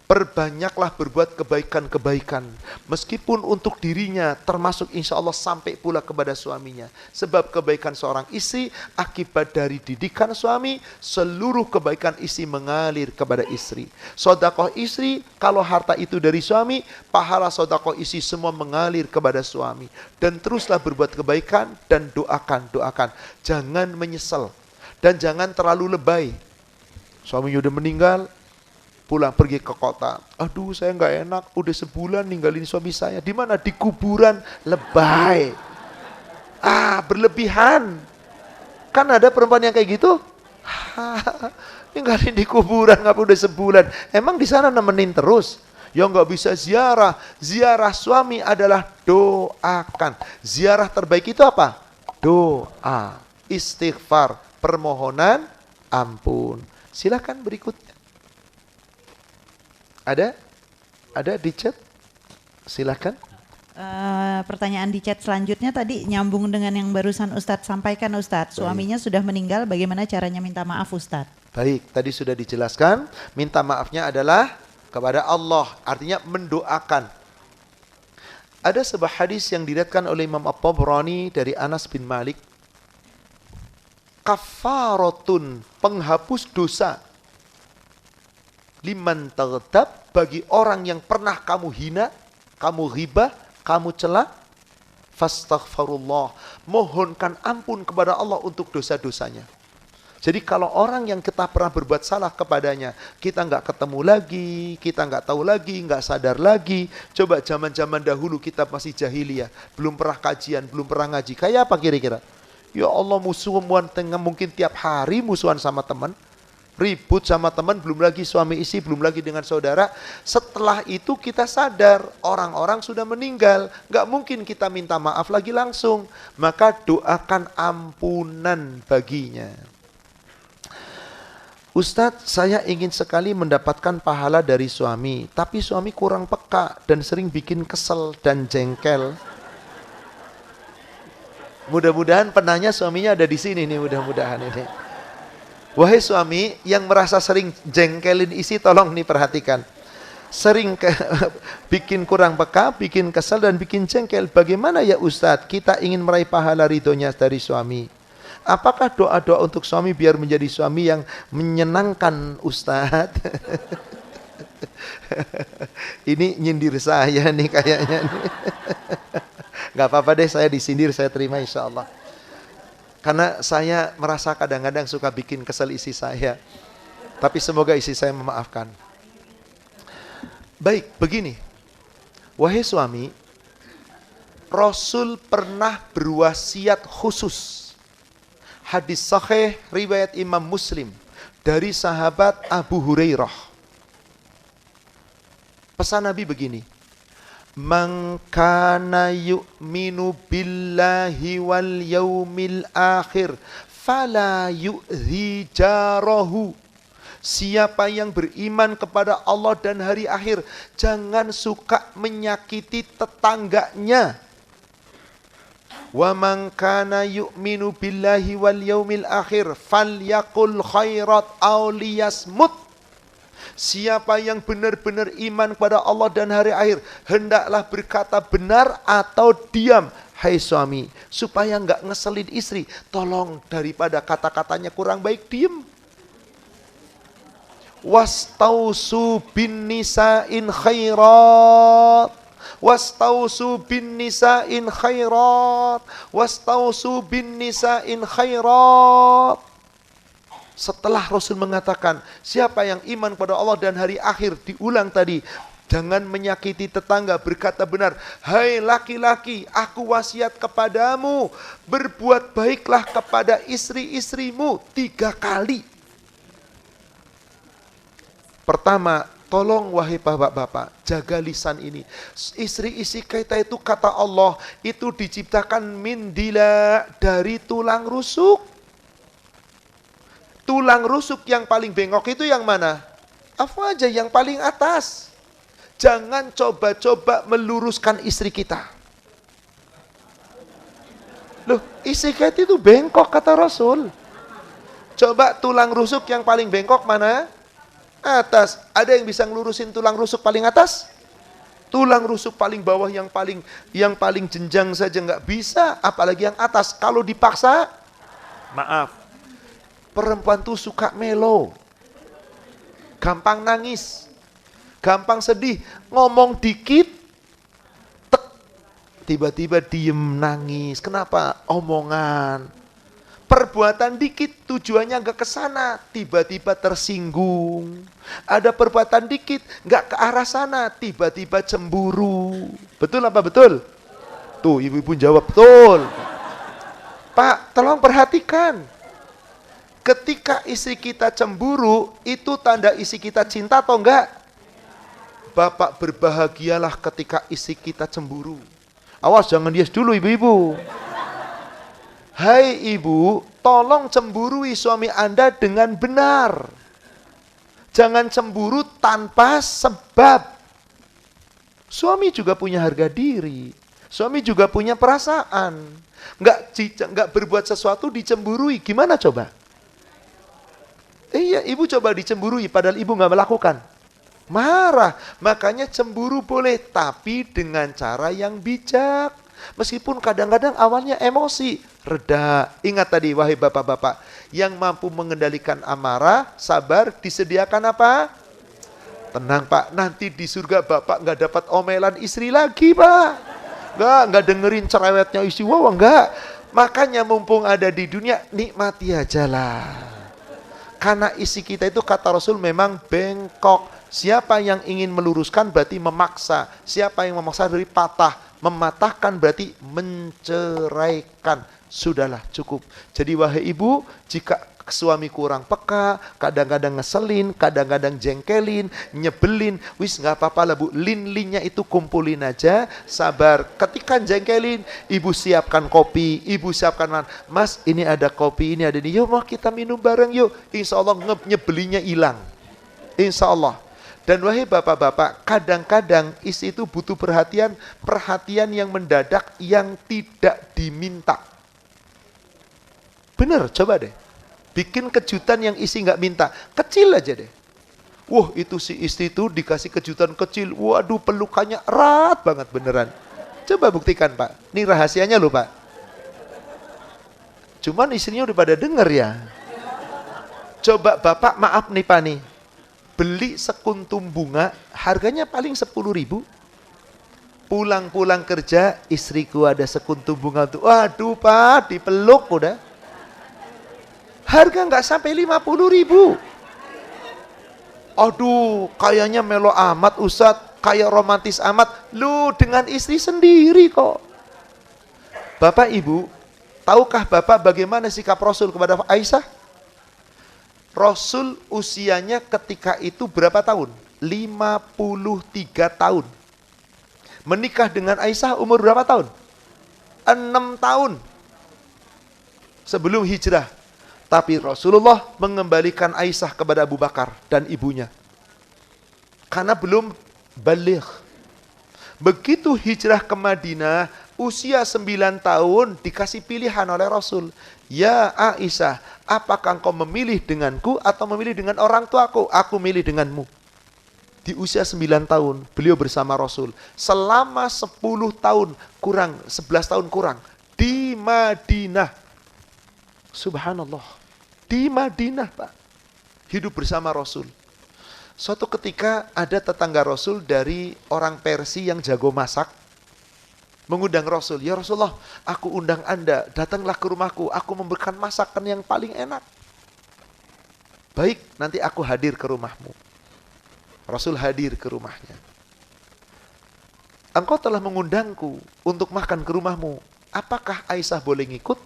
Perbanyaklah berbuat kebaikan-kebaikan. Meskipun untuk dirinya, termasuk insya Allah sampai pula kepada suaminya. Sebab kebaikan seorang istri, akibat dari didikan suami, seluruh kebaikan istri mengalir kepada istri. Sedekah istri, kalau harta itu dari suami, pahala sedekah istri semua mengalir kepada suami. Dan teruslah berbuat kebaikan dan doakan. Jangan menyesal. Dan jangan terlalu lebay. Suaminya udah meninggal, pulang pergi ke kota. Aduh, saya nggak enak, udah sebulan ninggalin suami saya. Di mana? Di kuburan. Lebay. Berlebihan. Kan ada perempuan yang kayak gitu. Ninggalin di kuburan, nggak udah sebulan. Emang di sana nemenin terus? Ya nggak bisa ziarah. Ziarah suami adalah doakan. Ziarah terbaik itu apa? Doa, istighfar, permohonan ampun. Silakan berikutnya. Ada di chat? Silakan. Pertanyaan di chat selanjutnya tadi nyambung dengan yang barusan Ustadz sampaikan Ustadz. Suaminya sudah meninggal, bagaimana caranya minta maaf Ustadz? Baik, tadi sudah dijelaskan. Minta maafnya adalah kepada Allah. Artinya mendoakan. Ada sebuah hadis yang diriwayatkan oleh Imam At-Tabrani dari Anas bin Malik. Kafaratun, penghapus dosa. Liman taghdab, bagi orang yang pernah kamu hina, kamu ghibah, kamu cela, fastaghfirullah, mohonkan ampun kepada Allah untuk dosa-dosanya. Jadi kalau orang yang kita pernah berbuat salah kepadanya, kita nggak ketemu lagi, kita nggak tahu lagi, nggak sadar lagi. Coba zaman-zaman dahulu kita masih jahiliyah, belum pernah kajian, belum pernah ngaji. Kayak apa kira-kira? Ya Allah, musuhan mungkin tiap hari musuhan sama teman. Ribut sama teman, belum lagi suami istri, belum lagi dengan saudara. Setelah itu kita sadar orang-orang sudah meninggal, nggak mungkin kita minta maaf lagi langsung. Maka doakan ampunan baginya. Ustadz, saya ingin sekali mendapatkan pahala dari suami, tapi suami kurang peka dan sering bikin kesel dan jengkel. Mudah-mudahan penanya suaminya ada di sini nih, mudah-mudahan ini. Wahai suami yang merasa sering jengkelin istri, tolong nih perhatikan. Sering bikin kurang peka, bikin kesal dan bikin jengkel. Bagaimana ya Ustadz, kita ingin meraih pahala ridhonya dari suami. Apakah doa-doa untuk suami biar menjadi suami yang menyenangkan Ustadz? Ini nyindir saya nih kayaknya nih. Gak apa-apa deh, saya disindir, saya terima insya Allah. Karena saya merasa kadang-kadang suka bikin kesel istri saya. Tapi semoga istri saya memaafkan. Baik, begini. Wahai suami, Rasul pernah berwasiat khusus. Hadis sahih riwayat Imam Muslim dari sahabat Abu Hurairah. Pesan Nabi begini. Man kana yu'minu billahi wal yaumil akhir fala yu'dhi jarahu. Siapa yang beriman kepada Allah dan hari akhir, jangan suka menyakiti tetangganya. Wa man kana yu'minu billahi wal yaumil akhir falyaqul khairat aw liyasmut. Siapa yang benar-benar iman kepada Allah dan hari akhir, hendaklah berkata benar atau diam. Hai suami, supaya enggak ngeselin istri, tolong daripada kata-katanya kurang baik, diam. Wastausu bin nisa'in khairat. Wastausu bin nisa'in khairat. Wastausu bin nisa'in khairat. Setelah Rasul mengatakan, siapa yang iman kepada Allah dan hari akhir, diulang tadi, jangan menyakiti tetangga, berkata benar. Hai laki-laki, aku wasiat kepadamu, berbuat baiklah kepada istri-istrimu 3 kali. Pertama, tolong wahai bapak-bapak, jaga lisan ini. Istri-istri kita itu kata Allah, itu diciptakan min dila, dari tulang rusuk. Tulang rusuk yang paling bengkok itu yang mana? Apa aja yang paling atas. Jangan coba-coba meluruskan istri kita. Loh, isi hati itu bengkok kata Rasul. Coba tulang rusuk yang paling bengkok mana? Atas. Ada yang bisa ngelurusin tulang rusuk paling atas? Tulang rusuk paling bawah yang paling jenjang saja nggak bisa, apalagi yang atas. Kalau dipaksa, maaf. Perempuan tuh suka melo. Gampang nangis. Gampang sedih. Ngomong dikit, tek. Tiba-tiba diem nangis. Kenapa? Omongan. Perbuatan dikit tujuannya nggak ke sana, tiba-tiba tersinggung. Ada perbuatan dikit nggak ke arah sana, tiba-tiba cemburu. Betul apa betul? Tuh ibu-ibu jawab betul. Pak, tolong perhatikan. Ketika istri kita cemburu, itu tanda istri kita cinta atau enggak? Bapak berbahagialah ketika istri kita cemburu. Awas jangan dias dulu ibu-ibu. Hai ibu, tolong cemburui suami Anda dengan benar. Jangan cemburu tanpa sebab. Suami juga punya harga diri. Suami juga punya perasaan. Nggak berbuat sesuatu dicemburui. Gimana coba? Iya, ibu coba dicemburui padahal ibu nggak melakukan. Marah. Makanya cemburu boleh, tapi dengan cara yang bijak. Meskipun kadang-kadang awalnya emosi, reda. Ingat tadi wahai bapak-bapak, yang mampu mengendalikan amarah, sabar, disediakan apa? Tenang pak, nanti di surga bapak nggak dapat omelan istri lagi pak. Nggak dengerin cerewetnya istri, wow nggak. Makanya mumpung ada di dunia, nikmati aja lah. Karena isi kita itu kata Rasul memang bengkok. Siapa yang ingin meluruskan berarti memaksa. Siapa yang memaksa dari patah. Mematahkan berarti menceraikan. Sudahlah cukup. Jadi wahai ibu, jika suami kurang peka, kadang-kadang ngeselin, kadang-kadang jengkelin, nyebelin, wis nggak apa-apa lah bu, lin-linnya itu kumpulin aja, sabar. Ketika jengkelin, ibu siapkan kopi, ibu siapkan, mas ini ada kopi, ini ada ini, yuk mau kita minum bareng yuk, insya Allah nyebelinnya hilang, insya Allah. Dan wahai bapak-bapak, kadang-kadang istri itu butuh perhatian yang mendadak, yang tidak diminta. Bener, coba deh. Bikin kejutan yang istri nggak minta, kecil aja deh. Wah itu si istri itu dikasih kejutan kecil, waduh pelukannya erat banget beneran. Coba buktikan pak, ini rahasianya loh pak. Cuman istrinya udah pada denger ya. Coba bapak maaf nih pak nih. Beli sekuntum bunga, harganya paling 10.000. Pulang-pulang kerja, istriku ada sekuntum bunga tuh. Waduh pak, dipeluk udah. Harga nggak sampai 50.000. Aduh, kayaknya melo amat Ustadz, kayak romantis amat. Lu dengan istri sendiri kok. Bapak ibu, tahukah bapak bagaimana sikap Rasul kepada Aisyah? Rasul usianya ketika itu berapa tahun? 53 tahun. Menikah dengan Aisyah umur berapa tahun? 6 tahun. Sebelum hijrah. Tapi Rasulullah mengembalikan Aisyah kepada Abu Bakar dan ibunya. Karena belum baligh. Begitu hijrah ke Madinah, usia 9 tahun dikasih pilihan oleh Rasul. Ya Aisyah, apakah engkau memilih denganku atau memilih dengan orang tuaku? Aku milih denganmu. Di usia 9 tahun, beliau bersama Rasul. Selama 10 tahun kurang, 11 tahun kurang. Di Madinah. Subhanallah. Di Madinah Pak. Hidup bersama Rasul. Suatu ketika ada tetangga Rasul dari orang Persia yang jago masak. Mengundang Rasul, ya Rasulullah, aku undang Anda, datanglah ke rumahku, aku memberikan masakan yang paling enak. Baik, nanti aku hadir ke rumahmu. Rasul hadir ke rumahnya. Engkau telah mengundangku untuk makan ke rumahmu, apakah Aisyah boleh ngikut?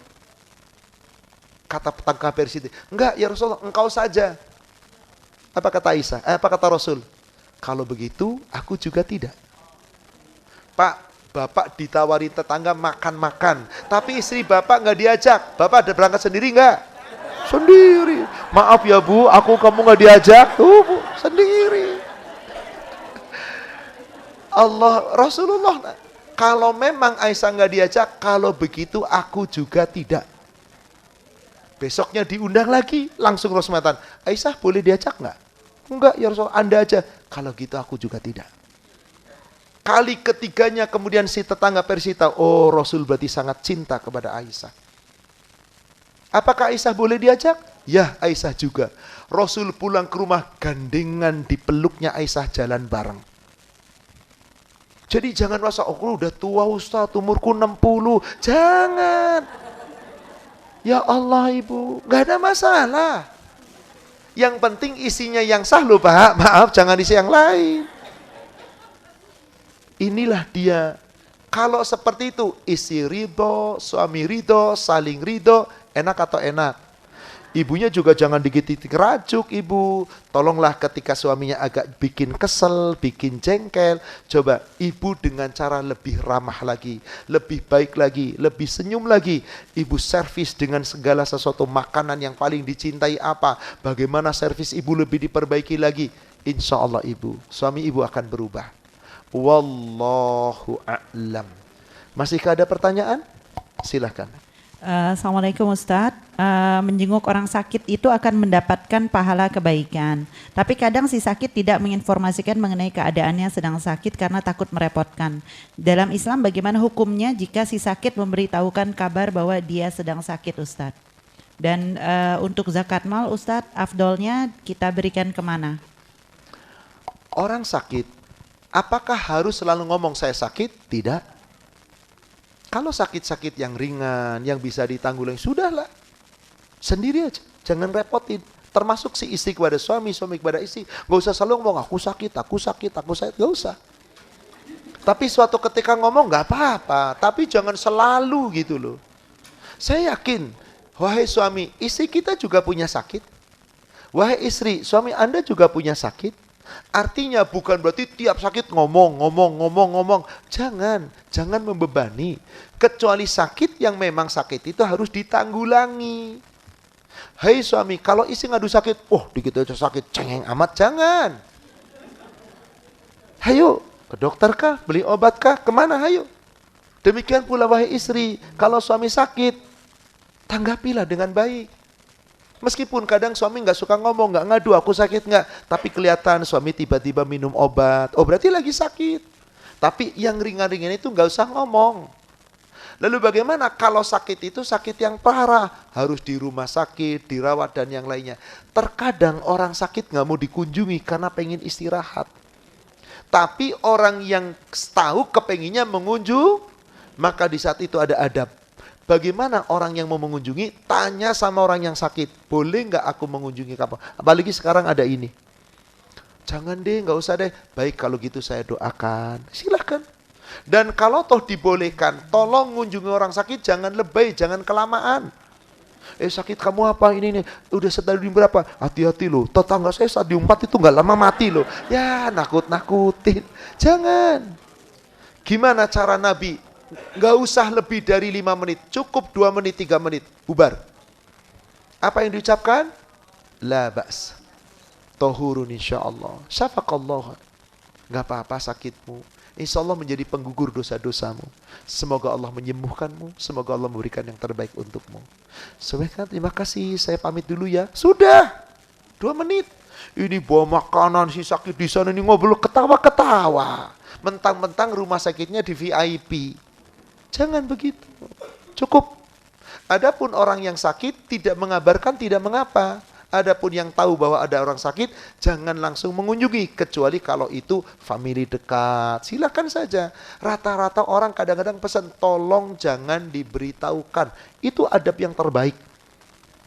Kata tetangga Persia, enggak ya Rasulullah, engkau saja. Apa kata Aisyah? Apa kata Rasul? Kalau begitu, aku juga tidak. Pak, bapak ditawari tetangga makan-makan, tapi istri bapak nggak diajak. Bapak ada berangkat sendiri nggak? Sendiri. Maaf ya bu, kamu nggak diajak. Tuh bu, sendiri. Rasulullah Kalau memang Aisyah nggak diajak, kalau begitu aku juga tidak. Besoknya diundang lagi, langsung Rasul mengatakan, Aisyah boleh diajak nggak? Enggak ya Rasul, Anda aja. Kalau gitu aku juga tidak. Kali ketiganya kemudian si tetangga Persia tahu, oh Rasul berarti sangat cinta kepada Aisyah. Apakah Aisyah boleh diajak? Ya, Aisyah juga. Rasul pulang ke rumah, gandengan dipeluknya Aisyah, jalan bareng. Jadi jangan merasa, oh udah tua Ustaz, umurku 60. Jangan. Ya Allah ibu, gak ada masalah. Yang penting isinya yang sah loh Pak. Maaf, jangan isi yang lain. Inilah dia. Kalau seperti itu, isi ridho, suami ridho, saling ridho, enak atau enak? Ibunya juga jangan dikit-dikit rajuk ibu. Tolonglah ketika suaminya agak bikin kesel, bikin jengkel. Coba ibu dengan cara lebih ramah lagi, lebih baik lagi, lebih senyum lagi. Ibu servis dengan segala sesuatu makanan yang paling dicintai apa. Bagaimana servis ibu lebih diperbaiki lagi. Insya Allah ibu, suami ibu akan berubah. Wallahu a'lam. Masihkah ada pertanyaan? Silahkan. Assalamualaikum Ustadz. Menjenguk orang sakit itu akan mendapatkan pahala kebaikan. Tapi kadang si sakit tidak menginformasikan mengenai keadaannya sedang sakit karena takut merepotkan. Dalam Islam bagaimana hukumnya jika si sakit memberitahukan kabar bahwa dia sedang sakit Ustadz? Dan untuk zakat mal Ustadz, afdolnya kita berikan kemana? Orang sakit, apakah harus selalu ngomong saya sakit? Tidak. Kalau sakit-sakit yang ringan, yang bisa ditanggulangi, sudahlah. Sendiri aja, jangan repotin. Termasuk si istri kepada suami, suami kepada istri. Gak usah selalu ngomong, aku sakit, gak usah. Tapi suatu ketika ngomong gak apa-apa, tapi jangan selalu gitu loh. Saya yakin, wahai suami, istri kita juga punya sakit. Wahai istri, suami Anda juga punya sakit. Artinya bukan berarti tiap sakit ngomong. Jangan membebani. Kecuali sakit yang memang sakit itu harus ditanggulangi. Hai suami, kalau istri ngadu sakit, dikit aja sakit, cengeng amat, jangan. Hayo, ke dokter kah? Beli obat kah? Kemana hayo? Demikian pula wahai istri, kalau suami sakit, tanggapilah dengan baik. Meskipun kadang suami nggak suka ngomong, nggak ngadu, aku sakit nggak, tapi kelihatan suami tiba-tiba minum obat, berarti lagi sakit. Tapi yang ringan-ringan itu nggak usah ngomong. Lalu bagaimana kalau sakit itu sakit yang parah, harus di rumah sakit, dirawat dan yang lainnya. Terkadang orang sakit nggak mau dikunjungi karena pengen istirahat. Tapi orang yang tahu kepenginnya mengunjung, maka di saat itu ada adab. Bagaimana orang yang mau mengunjungi, tanya sama orang yang sakit, boleh nggak aku mengunjungi kamu? Apalagi sekarang ada ini. Jangan deh, nggak usah deh. Baik kalau gitu saya doakan, silahkan. Dan kalau toh dibolehkan, tolong mengunjungi orang sakit, jangan lebay, jangan kelamaan. Sakit kamu apa ini nih? Udah stadium berapa? Hati-hati loh, tetangga saya stadium 4 itu nggak lama mati loh. Ya nakut-nakutin, jangan. Gimana cara Nabi? Gak usah lebih dari 5 menit, cukup 2 menit, 3 menit, bubar. Apa yang diucapkan? La ba's, tohurun insyaallah, syafaqallah. Gak apa-apa sakitmu, insya Allah menjadi penggugur dosa-dosamu. Semoga Allah menyembuhkanmu, semoga Allah memberikan yang terbaik untukmu. Terima kasih, saya pamit dulu ya. Sudah, 2 menit. Ini bawa makanan, si sakit di sana, ini ngobrol ketawa-ketawa. Mentang-mentang rumah sakitnya di VIP. Jangan begitu, cukup. Adapun orang yang sakit tidak mengabarkan, tidak mengapa. Adapun yang tahu bahwa ada orang sakit, jangan langsung mengunjungi. Kecuali kalau itu family dekat, silakan saja. Rata-rata orang kadang-kadang pesan, tolong jangan diberitahukan. Itu adab yang terbaik.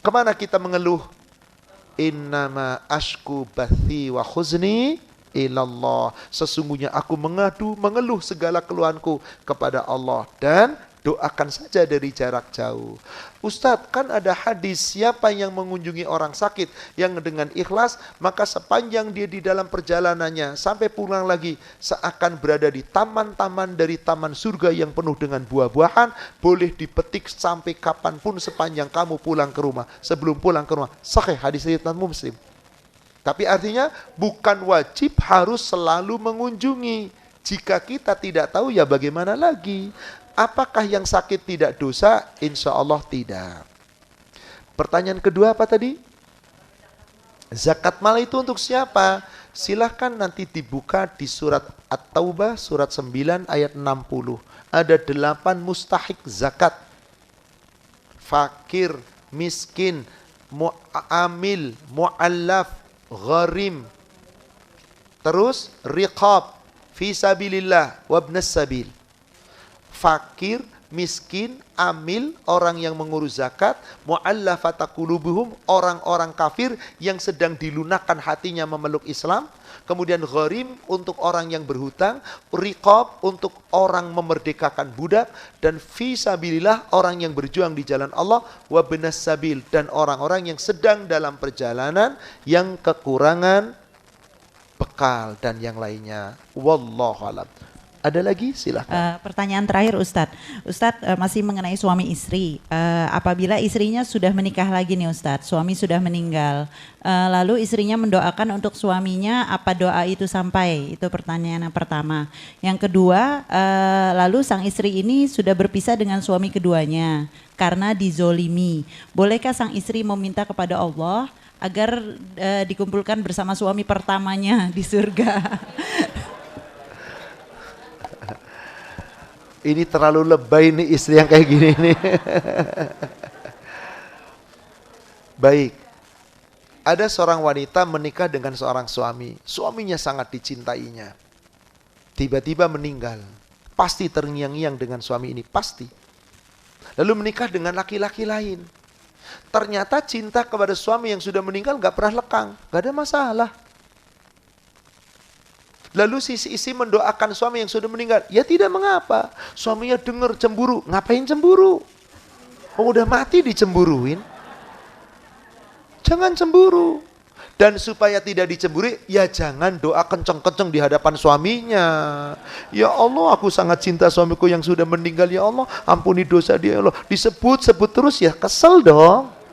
Kemana kita mengeluh? Innama ashku bathi wa khuzni ilallah. Sesungguhnya aku mengeluh segala keluhanku kepada Allah, dan doakan saja dari jarak jauh. Ustadz, kan ada hadis, siapa yang mengunjungi orang sakit yang dengan ikhlas, maka sepanjang dia di dalam perjalanannya sampai pulang lagi, seakan berada di taman-taman dari taman surga yang penuh dengan buah-buahan, boleh dipetik sampai kapanpun sepanjang kamu pulang ke rumah. Sebelum pulang ke rumah, sahih, hadis riwayat Muslim. Tapi artinya bukan wajib harus selalu mengunjungi. Jika kita tidak tahu ya bagaimana lagi? Apakah yang sakit tidak dosa? Insya Allah tidak. Pertanyaan kedua apa tadi? Zakat mal itu untuk siapa? Silahkan nanti dibuka di surat At-Taubah surat 9 ayat 60. Ada 8 mustahik zakat. Fakir, miskin, mu'amil, mu'allaf, gharim. Terus riqab, fisabilillah, wabnas sabil. Fakir, miskin, amil, orang yang mengurus zakat, mu'allafata qulubuhum, orang-orang kafir yang sedang dilunakkan hatinya memeluk Islam, kemudian gharim untuk orang yang berhutang, riqab untuk orang memerdekakan budak, dan fisabilillah orang yang berjuang di jalan Allah, wabnas sabil dan orang-orang yang sedang dalam perjalanan yang kekurangan bekal dan yang lainnya. Wallahu a'lam. Ada lagi? Silahkan. Pertanyaan terakhir Ustadz. Ustadz masih mengenai suami istri. Apabila istrinya sudah menikah lagi nih Ustadz, suami sudah meninggal. Lalu istrinya mendoakan untuk suaminya, apa doa itu sampai? Itu pertanyaan yang pertama. Yang kedua, lalu sang istri ini sudah berpisah dengan suami keduanya karena dizolimi. Bolehkah sang istri meminta kepada Allah agar dikumpulkan bersama suami pertamanya di surga? Ini terlalu lebay nih istri yang kayak gini nih. Baik. Ada seorang wanita menikah dengan seorang suami. Suaminya sangat dicintainya. Tiba-tiba meninggal. Pasti terngiang-ngiang dengan suami ini, pasti. Lalu menikah dengan laki-laki lain. Ternyata cinta kepada suami yang sudah meninggal gak pernah lekang. Gak ada masalah. Lalu si istri mendoakan suami yang sudah meninggal. Ya tidak mengapa. Suaminya dengar cemburu. Ngapain cemburu? Oh, udah mati dicemburuin. Jangan cemburu. Dan supaya tidak dicemburi, ya jangan doa kenceng-kenceng di hadapan suaminya. Ya Allah, aku sangat cinta suamiku yang sudah meninggal. Ya Allah, ampuni dosa dia. Ya Allah. Disebut-sebut terus ya kesel dong.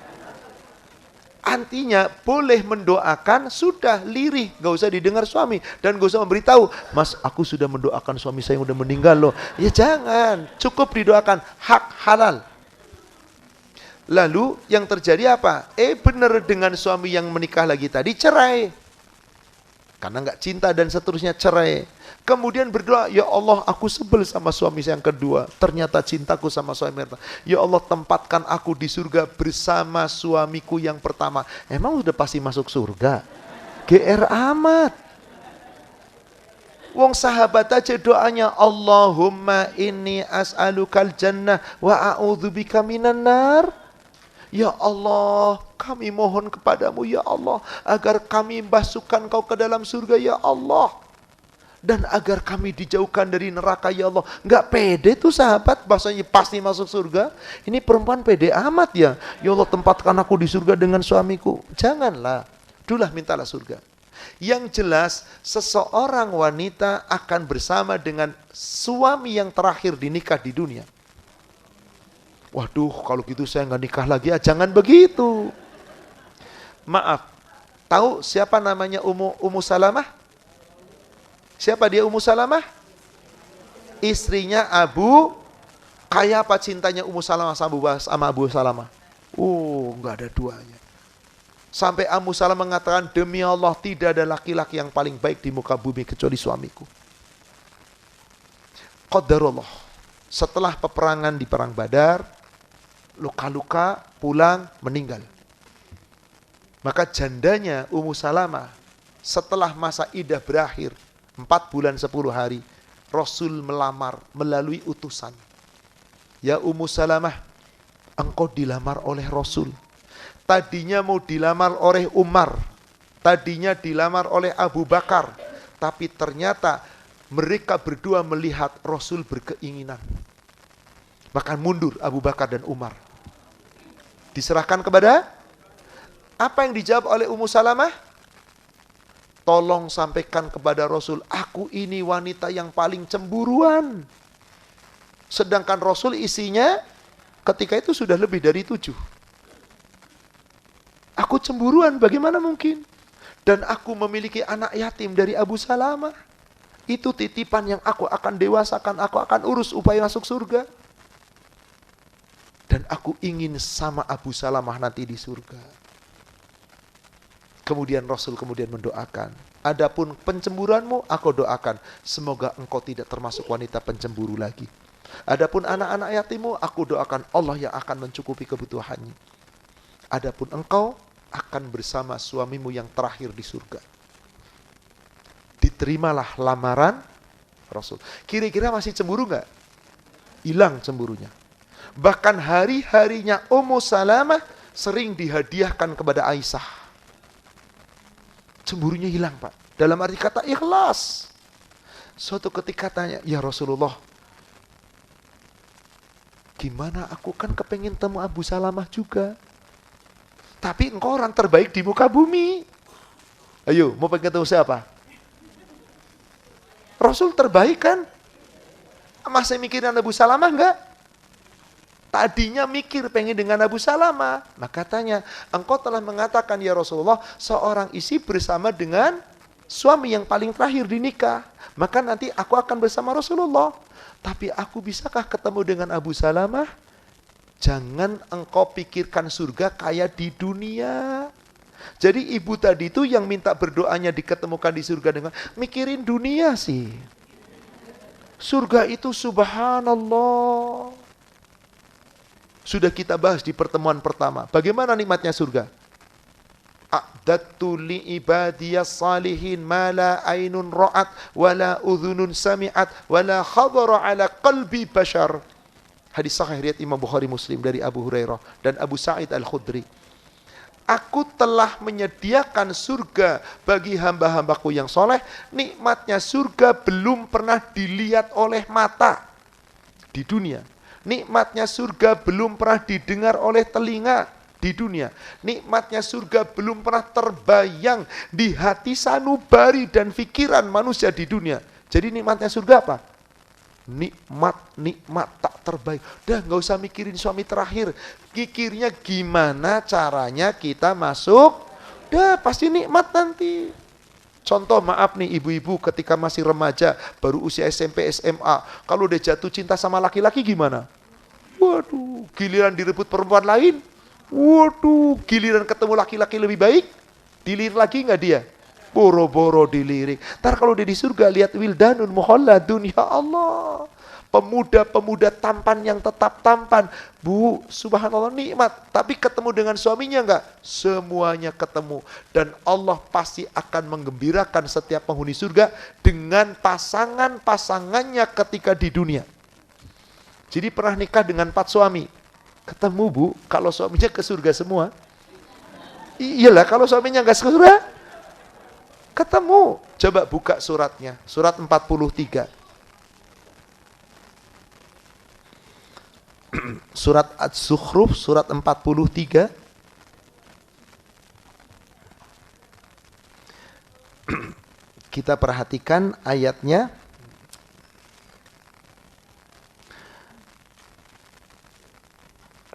Artinya boleh mendoakan, sudah lirih, gak usah didengar suami. Dan gak usah memberitahu, Mas aku sudah mendoakan suami saya yang udah meninggal loh. Ya jangan, cukup didoakan, hak halal. Lalu yang terjadi apa? Benar dengan suami yang menikah lagi tadi, cerai. Karena gak cinta dan seterusnya, cerai. Kemudian berdoa, ya Allah aku sebel sama suami saya yang kedua. Ternyata cintaku sama suami pertama. Ya Allah tempatkan aku di surga bersama suamiku yang pertama. Emang udah pasti masuk surga? GR amat. Wong sahabat aja doanya, Allahumma inni as'alukal jannah wa a'udzubika minan nar. Ya Allah, kami mohon kepadamu ya Allah, agar kami masukkan kau ke dalam surga ya Allah. Dan agar kami dijauhkan dari neraka ya Allah. Enggak pede tuh sahabat, bahasanya pasti masuk surga. Ini perempuan pede amat ya. Ya Allah tempatkan aku di surga dengan suamiku. Janganlah, dulah mintalah surga. Yang jelas seseorang wanita akan bersama dengan suami yang terakhir dinikah di dunia. Waduh kalau gitu saya nggak nikah lagi ya. Jangan begitu. Maaf, tahu siapa namanya Ummu Salamah? Siapa dia Ummu Salamah? Istrinya Abu. Kayak apa cintanya Ummu Salamah sama Abu Salamah? Nggak ada duanya. Sampai Ummu Salamah mengatakan, demi Allah tidak ada laki-laki yang paling baik di muka bumi kecuali suamiku. Qadarullah. Setelah peperangan di Perang Badar, luka-luka, pulang, meninggal. Maka jandanya Ummu Salamah setelah masa iddah berakhir 4 bulan 10 hari, Rasul melamar melalui utusan. Ya Ummu Salamah, engkau dilamar oleh Rasul. Tadinya mau dilamar oleh Umar, tadinya dilamar oleh Abu Bakar, tapi ternyata mereka berdua melihat Rasul berkeinginan. Maka mundur Abu Bakar dan Umar. Diserahkan kepada, apa yang dijawab oleh Ummu Salamah? Tolong sampaikan kepada Rasul, aku ini wanita yang paling cemburuan. Sedangkan Rasul isinya ketika itu sudah lebih dari 7. Aku cemburuan, bagaimana mungkin? Dan aku memiliki anak yatim dari Abu Salamah. Itu titipan yang aku akan dewasakan, aku akan urus upaya masuk surga. Dan aku ingin sama Abu Salamah nanti di surga. Kemudian Rasul mendoakan, adapun pencemburuanmu aku doakan, semoga engkau tidak termasuk wanita pencemburu lagi. Adapun anak-anak yatimmu aku doakan Allah yang akan mencukupi kebutuhannya. Adapun engkau akan bersama suamimu yang terakhir di surga. Diterimalah lamaran Rasul. Kira-kira masih cemburu nggak? Hilang cemburunya. Bahkan hari-harinya Ummu Salamah sering dihadiahkan kepada Aisyah. Cemburunya hilang, Pak. Dalam arti kata ikhlas. Suatu ketika tanya, ya Rasulullah, gimana aku kan kepengen temu Abu Salamah juga. Tapi engkau orang terbaik di muka bumi. Ayo, mau pengen ketemu siapa? Rasul terbaik kan? Masih mikirin Abu Salamah enggak? Tadinya mikir pengen dengan Abu Salamah. Maka tanya, engkau telah mengatakan ya Rasulullah, seorang istri bersama dengan suami yang paling terakhir di nikah. Maka nanti aku akan bersama Rasulullah. Tapi aku bisakah ketemu dengan Abu Salamah? Jangan engkau pikirkan surga kayak di dunia. Jadi ibu tadi itu yang minta berdoanya diketemukan di surga dengan mikirin dunia sih. Surga itu subhanallah. Sudah kita bahas di pertemuan pertama. Bagaimana nikmatnya surga? A'dadtu li ibadiyas salihin ma la ainun ra'at wa la udhunun sami'at wa la khadara ala qalbi bashar. Hadis sahih riwayat Imam Bukhari Muslim dari Abu Hurairah dan Abu Sa'id Al-Khudri. Aku telah menyediakan surga bagi hamba-hambaku yang soleh. Nikmatnya surga belum pernah dilihat oleh mata di dunia. Nikmatnya surga belum pernah didengar oleh telinga di dunia. Nikmatnya surga belum pernah terbayang di hati sanubari dan pikiran manusia di dunia. Jadi nikmatnya surga apa? Nikmat tak terbaik. Dah gak usah mikirin suami terakhir. Pikirnya gimana caranya kita masuk. Dah pasti nikmat nanti. Contoh maaf nih ibu-ibu ketika masih remaja, baru usia SMP, SMA. Kalau udah jatuh cinta sama laki-laki gimana? Waduh, giliran direbut perempuan lain. Waduh, giliran ketemu laki-laki lebih baik. Dilirik lagi nggak dia? Boro-boro dilirik. Ntar kalau dia di surga lihat wildanun muhalladun, ya Allah. Pemuda-pemuda tampan yang tetap tampan. Bu, subhanallah nikmat. Tapi ketemu dengan suaminya enggak? Semuanya ketemu. Dan Allah pasti akan menggembirakan setiap penghuni surga dengan pasangan-pasangannya ketika di dunia. Jadi pernah nikah dengan 4 suami. Ketemu Bu, kalau suaminya ke surga semua. Iyalah, kalau suaminya enggak ke surga, ketemu. Coba buka suratnya, surat 43. Surat Az-Zukhruf, surat 43. Kita perhatikan ayatnya.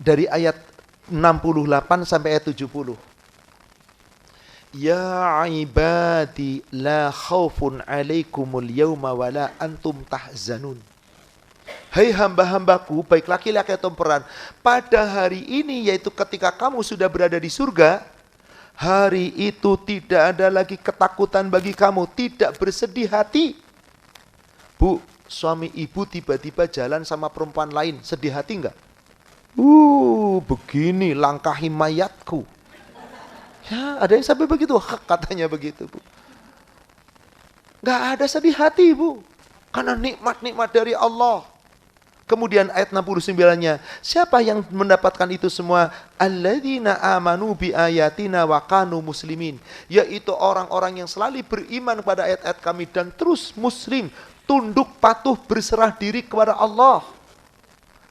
Dari ayat 68 sampai ayat 70. Ya ibadi la khaufun alaikumul yawma wa la antum tahzanun. Hai hamba-hambaku, baik laki-laki atau perempuan, pada hari ini, yaitu ketika kamu sudah berada di surga, hari itu tidak ada lagi ketakutan bagi kamu, tidak bersedih hati. Bu, suami ibu tiba-tiba jalan sama perempuan lain, sedih hati enggak? Begini langkahi mayatku. Ya, ada yang sampai begitu, katanya begitu, Bu. Enggak ada sedih hati, Bu. Karena nikmat-nikmat dari Allah. Kemudian ayat 69-nya, siapa yang mendapatkan itu semua? Alladzina amanu bi ayatina wa kanu muslimin, yaitu orang-orang yang selalu beriman kepada ayat-ayat kami dan terus muslim, tunduk patuh berserah diri kepada Allah.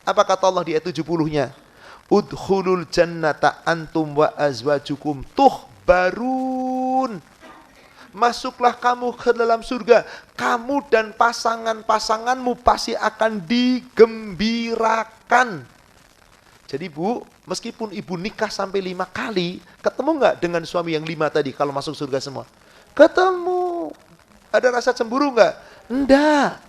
Apa kata Allah di ayat 70-nya? Udkhulul jannata antum wa azwajukum tuhbarun. Masuklah kamu ke dalam surga. Kamu dan pasangan-pasanganmu pasti akan digembirakan. Jadi Bu, meskipun ibu nikah sampai 5 kali, ketemu nggak dengan suami yang 5 tadi kalau masuk surga semua? Ketemu. Ada rasa cemburu nggak? Enggak.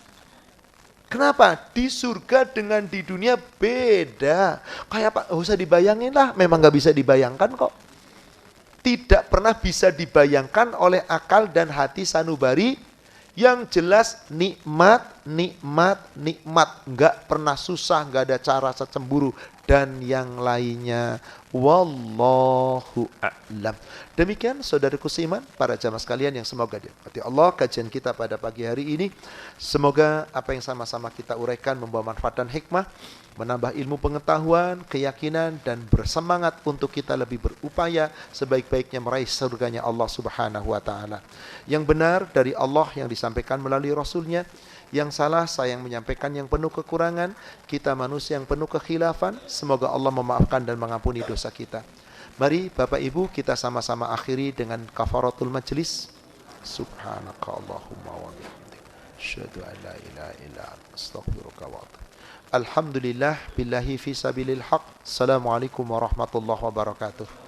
Kenapa? Di surga dengan di dunia beda. Kayak apa? Gak usah dibayangin lah. Memang gak bisa dibayangkan kok. Tidak pernah bisa dibayangkan oleh akal dan hati sanubari. Yang jelas nikmat, nikmat, nikmat. Nggak pernah susah, nggak ada cara cemburu. Dan yang lainnya. Wallahu a'lam. Demikian saudaraku seiman, para jamaah sekalian yang semoga dirahmati Allah, kajian kita pada pagi hari ini. Semoga apa yang sama-sama kita uraikan membawa manfaat dan hikmah, menambah ilmu pengetahuan, keyakinan, dan bersemangat untuk kita lebih berupaya sebaik-baiknya meraih surganya Allah Subhanahu wa Ta'ala. Yang benar dari Allah yang disampaikan melalui Rasulnya, yang salah saya yang menyampaikan yang penuh kekurangan, kita manusia yang penuh kekhilafan, semoga Allah memaafkan dan mengampuni dosa kita. Mari Bapak Ibu kita sama-sama akhiri dengan kafaratul majlis. Subhanaka Allahumma wa bihamdik, asyhadu an la ilaha illa anta, astaghfiruka wa atubu. Alhamdulillah billahi fi sabilil haq. Assalamualaikum warahmatullahi wabarakatuh.